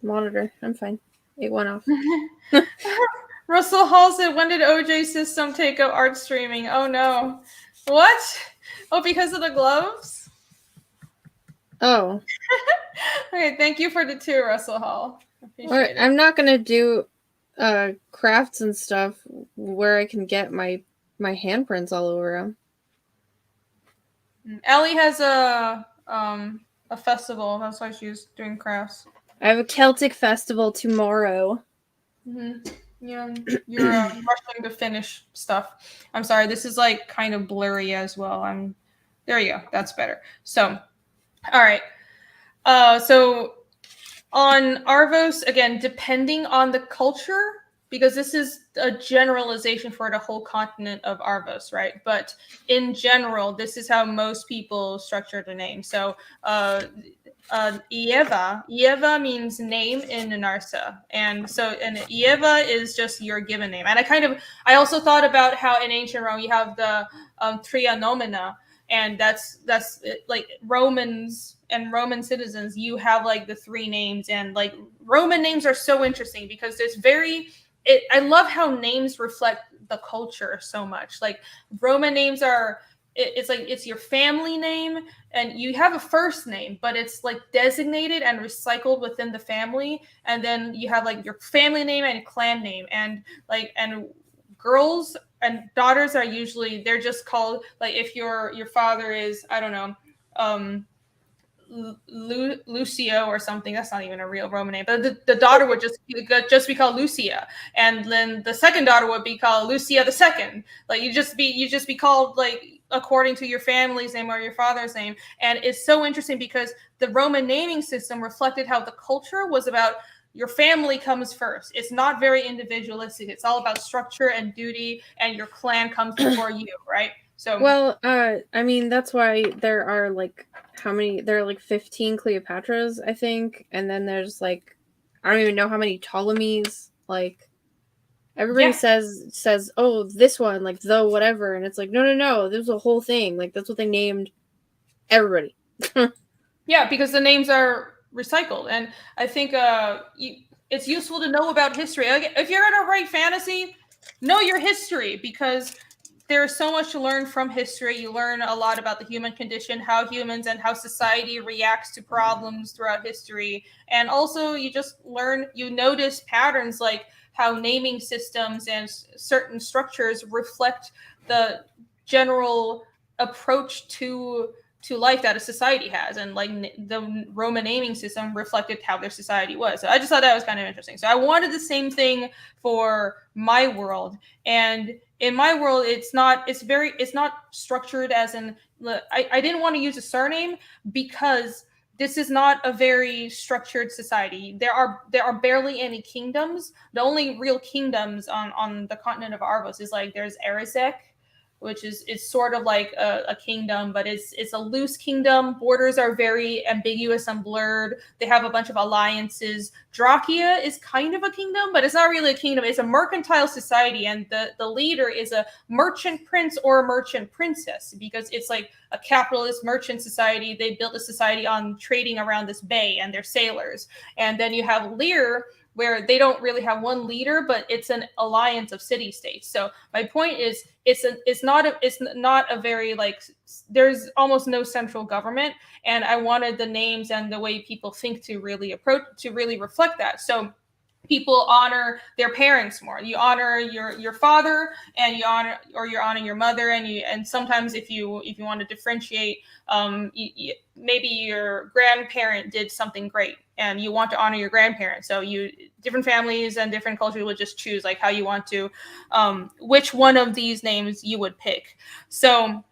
monitor. I'm fine. It went off. Russell Hall said, when did OJ's system take up art streaming? Oh no. What? Oh, because of the gloves? Oh. Okay, thank you for the 2, Russell Hall. Appreciate it. I'm not gonna do crafts and stuff where I can get my handprints all over them. Ellie has a festival. That's why she's doing crafts. I have a Celtic festival tomorrow. Mm-hmm. Yeah, you're rushing to finish stuff. I'm sorry, this is like kind of blurry as well. There you go. That's better. So, all right. So on Arvos, again, depending on the culture, because this is a generalization for the whole continent of Arvos, right? But in general, this is how most people structure their name. So Ieva. Ieva means name in Narsa. And Ieva is just your given name. And I also thought about how in ancient Rome you have the tria nomina, and that's like Romans and Roman citizens, you have like the three names, and like Roman names are so interesting because I love how names reflect the culture so much. Like Roman names are, it's like it's your family name, and you have a first name, but it's like designated and recycled within the family, and then you have like your family name and clan name, and girls and daughters are usually, they're just called, like if your father is, I don't know, um Lucio or something. That's not even a real Roman name, but the daughter would just be called Lucia, and then the second daughter would be called Lucia the second. Like you just be called like according to your family's name or your father's name. And it's so interesting because the Roman naming system reflected how the culture was about your family comes first. It's not very individualistic. It's all about structure and duty, and your clan comes before you, right? So well, I mean that's why there are like how many? There are like 15 Cleopatras, I think, and then there's like I don't even know how many Ptolemies. Like everybody yeah, says, oh, this one, like the whatever, and it's like no, this was a whole thing. Like that's what they named everybody. yeah, because the names are recycled, and I think it's useful to know about history. Like, if you're gonna write fantasy, know your history, because there's so much to learn from history. You learn a lot about the human condition, how humans and how society reacts to problems throughout history, and also you notice patterns like how naming systems and certain structures reflect the general approach to life that a society has, and like the Roman naming system reflected how their society was. So I just thought that was kind of interesting. So I wanted the same thing for my world, and in my world it's not structured as in, I didn't want to use a surname because this is not a very structured society. There are barely any kingdoms. The only real kingdoms on the continent of Argos is like there's Erisek, which is it's sort of like a kingdom, but it's a loose kingdom. Borders are very ambiguous and blurred. They have a bunch of alliances. Drakia is kind of a kingdom, but it's not really a kingdom. It's a mercantile society, and the leader is a merchant prince or a merchant princess, because it's like a capitalist merchant society. They built a society on trading around this bay, and they're sailors. And then you have Lear, where they don't really have one leader, but it's an alliance of city states. So my point is, it's not a very like, there's almost no central government, and I wanted the names and the way people think to really reflect that. So people honor their parents more. You honor your father, and you honor your mother, and sometimes if you want to differentiate, maybe your grandparent did something great and you want to honor your grandparents. So different families and different cultures would just choose like how you want to, which one of these names you would pick. So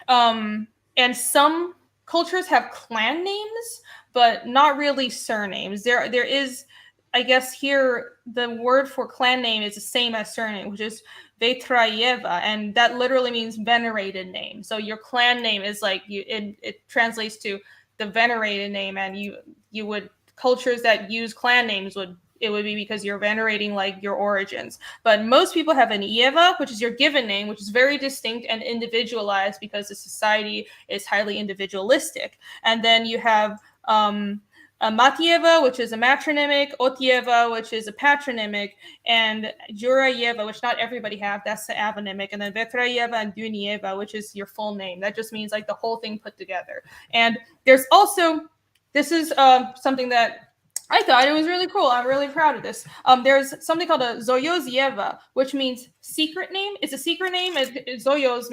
and some cultures have clan names, but not really surnames. There is, I guess here the word for clan name is the same as surname, which is Vetrayeva, and that literally means venerated name. So your clan name is like it translates to the venerated name, and you would, cultures that use clan names would be because you're venerating like your origins. But most people have an Ieva, which is your given name, which is very distinct and individualized because the society is highly individualistic. And then you have a Matieva, which is a matronymic, Otieva, which is a patronymic, and Jurayeva, which not everybody have, that's the avonymic, and then Vetrayeva and Dunieva, which is your full name. That just means like the whole thing put together. And there's also, this is something that I thought it was really cool. I'm really proud of this. There's something called a Zoyozieva, which means secret name. It's a secret name. Zoyos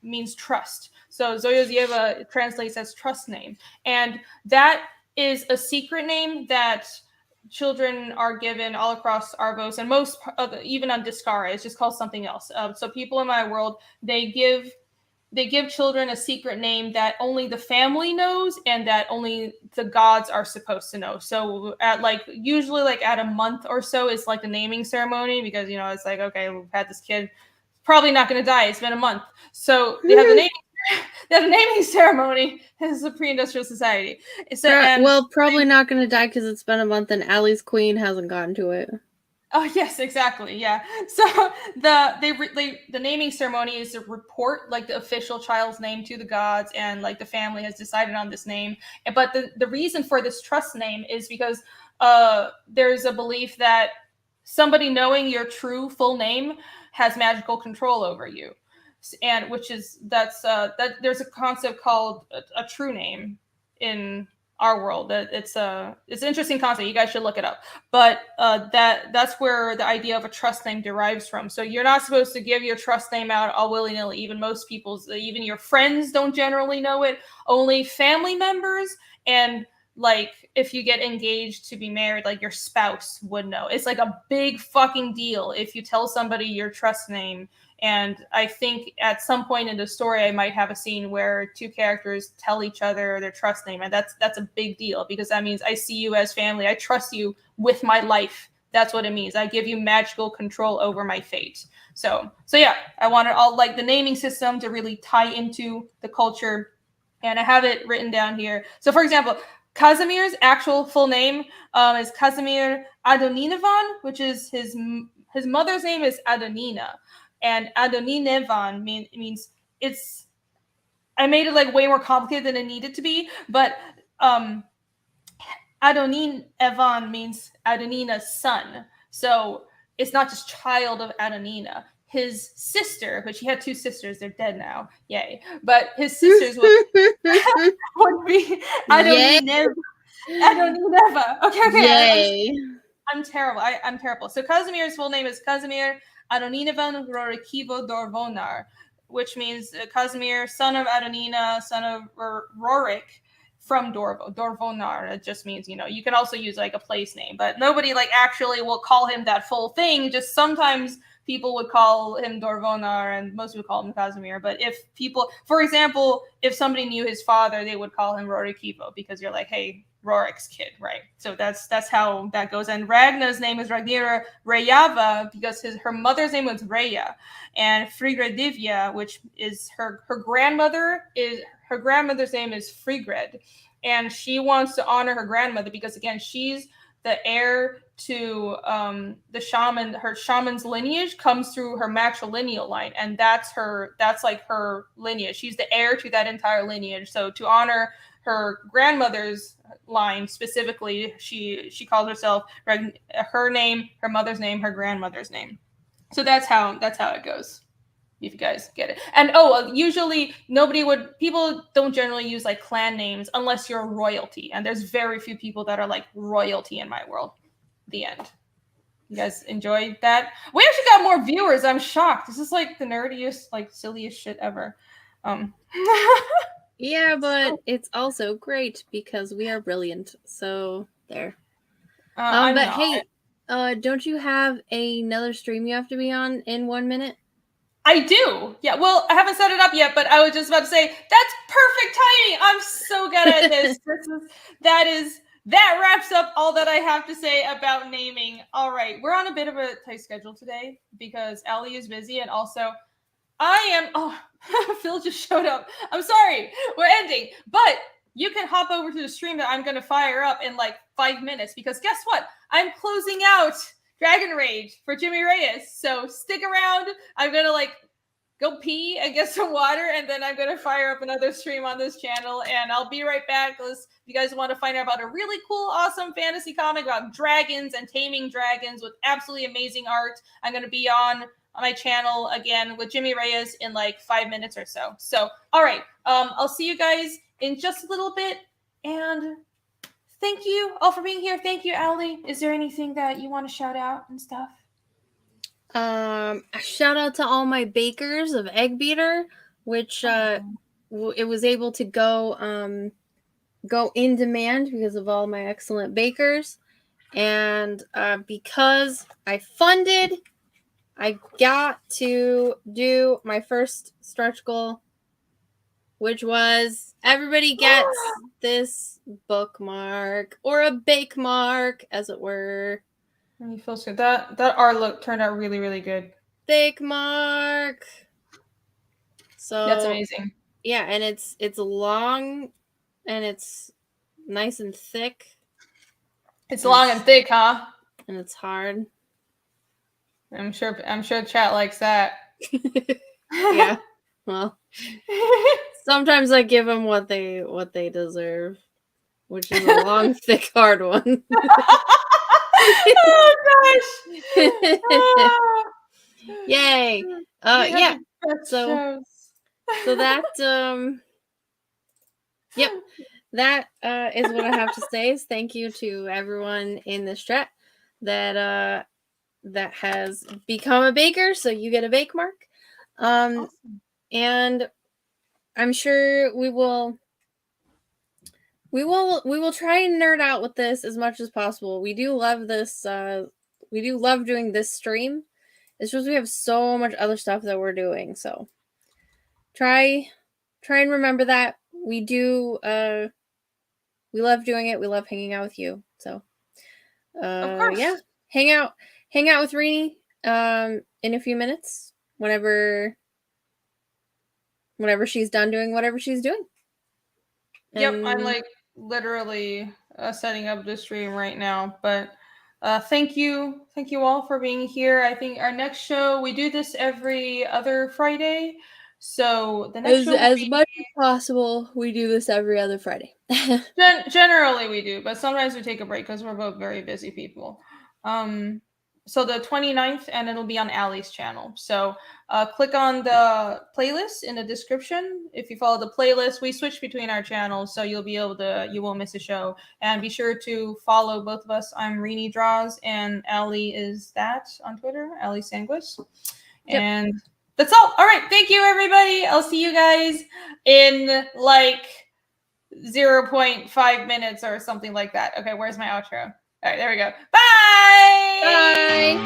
means trust. So Zoyozieva translates as trust name. And that is a secret name that children are given all across Argos, and most even on Discara, it's just called something else. So people in my world, they give children a secret name that only the family knows and that only the gods are supposed to know. So at like usually like at a month or so is like the naming ceremony, because it's like, okay, we've had this kid, probably not going to die. It's been a month. So they have the naming The naming ceremony is the pre-industrial society. Probably not going to die because it's been a month and Ali's queen hasn't gotten to it. Oh yes, exactly. Yeah. So the naming ceremony is to report like the official child's name to the gods, and like the family has decided on this name. But the reason for this trust name is because there's a belief that somebody knowing your true full name has magical control over you, and that there's a concept called a true name in our world. It's an interesting concept. You guys should look it up. But that's where the idea of a trust name derives from. So you're not supposed to give your trust name out all willy nilly. Even even your friends don't generally know it. Only family members, and like if you get engaged to be married, like your spouse would know. It's like a big fucking deal if you tell somebody your trust name. And I think at some point in the story, I might have a scene where two characters tell each other their trust name. And that's a big deal, because that means I see you as family. I trust you with my life. That's what it means. I give you magical control over my fate. So yeah, I wanted all like the naming system to really tie into the culture. And I have it written down here. So for example, Casimir's actual full name is Casimir Adoninovan, which is his mother's name is Adonina. And Adoninevan means it's. I made it like way more complicated than it needed to be, but Adoninevan means Adonina's son. So it's not just child of Adonina. His sister, but she had two sisters, they're dead now. Yay. But his sisters would be Adonineva. Okay. Yay. I'm terrible. I'm terrible. So Casimir's full name is Casimir Adoninovan Rorikivo Dorvonar, which means Casimir, son of Adonina, son of Rorik from Dorvonar. It just means, you can also use like a place name, but nobody like actually will call him that full thing. Just sometimes people would call him Dorvonar, and most would call him Casimir. But if people, for example, if somebody knew his father, they would call him Rorikivo, because you're like, hey, Rorik's kid, right? So that's how that goes. And Ragna's name is Ragnira Rayava because her mother's name was Raya, and Frigredivia, which is her grandmother's name is Frigred, and she wants to honor her grandmother because again she's the heir to the shaman. Her shaman's lineage comes through her matrilineal line, and that's like her lineage. She's the heir to that entire lineage. So to honor her grandmother's line specifically, she calls herself her name, her mother's name, her grandmother's name. So that's how it goes, if you guys get it. And usually people don't generally use like clan names unless you're royalty, and there's very few people that are like royalty in my world. The end. You guys enjoyed that? We actually got more viewers. I'm shocked. This is like the nerdiest, like silliest shit ever. Yeah, but it's also great because we are brilliant. So there. Hey, don't you have another stream you have to be on in 1 minute? I do. Yeah. Well, I haven't set it up yet, but I was just about to say that's perfect timing. I'm so good at this. That wraps up all that I have to say about naming. All right, we're on a bit of a tight schedule today because Ali is busy, and also I am. Oh, Phil just showed up. I'm sorry, we're ending, but you can hop over to the stream that I'm going to fire up in like 5 minutes, because guess what? I'm closing out Dragon Rage for Jimmy Reyes. So stick around. I'm going to like go pee and get some water, and then I'm going to fire up another stream on this channel, and I'll be right back. If you guys want to find out about a really cool, awesome fantasy comic about dragons and taming dragons with absolutely amazing art, I'm going to be on my channel again with Jimmy Reyes in like 5 minutes or so. So, all right. I'll see you guys in just a little bit, and thank you all for being here. Thank you, Ali. Is there anything that you want to shout out and stuff? A shout out to all my bakers of Egg Beater, which it was able to go in demand because of all my excellent bakers, and because I funded, I got to do my first stretch goal, which was everybody gets this bookmark or a bake mark, as it were. You feel so that art look turned out really, really good. Bake mark. So that's amazing. Yeah, and it's long and it's nice and thick. It's long and thick, huh? And it's hard. I'm sure chat likes that. Yeah. Well, sometimes I give them what they deserve, which is a long, thick, hard one. Oh gosh! Oh. Yay! Yeah. So that yep. That is what I have to say. Is thank you to everyone in this chat that that has become a baker, so you get a bake mark. Awesome. And I'm sure we will try and nerd out with this as much as possible. We do love this we do love doing this stream. It's just we have so much other stuff that we're doing, so try and remember that. We do we love doing it. We love hanging out with you. So of course. Yeah. Hang out with Renie in a few minutes whenever she's done doing whatever she's doing. Yep, I'm like literally setting up the stream right now, but thank you all for being here. I think our next show, we do this every other Friday, so the next show as much as possible, we do this every other Friday. Generally we do, but sometimes we take a break because we're both very busy people. So the 29th, and it'll be on Ali's channel. So click on the playlist in the description. If you follow the playlist, we switch between our channels, so you'll be able to, you won't miss a show. And be sure to follow both of us. I'm Renie Draws, and Ali is that on Twitter, Ali Sanguis. Yep. And that's all. All right, thank you everybody. I'll see you guys in like 0.5 minutes or something like that. Okay, where's my outro? All right, there we go. Bye! Bye!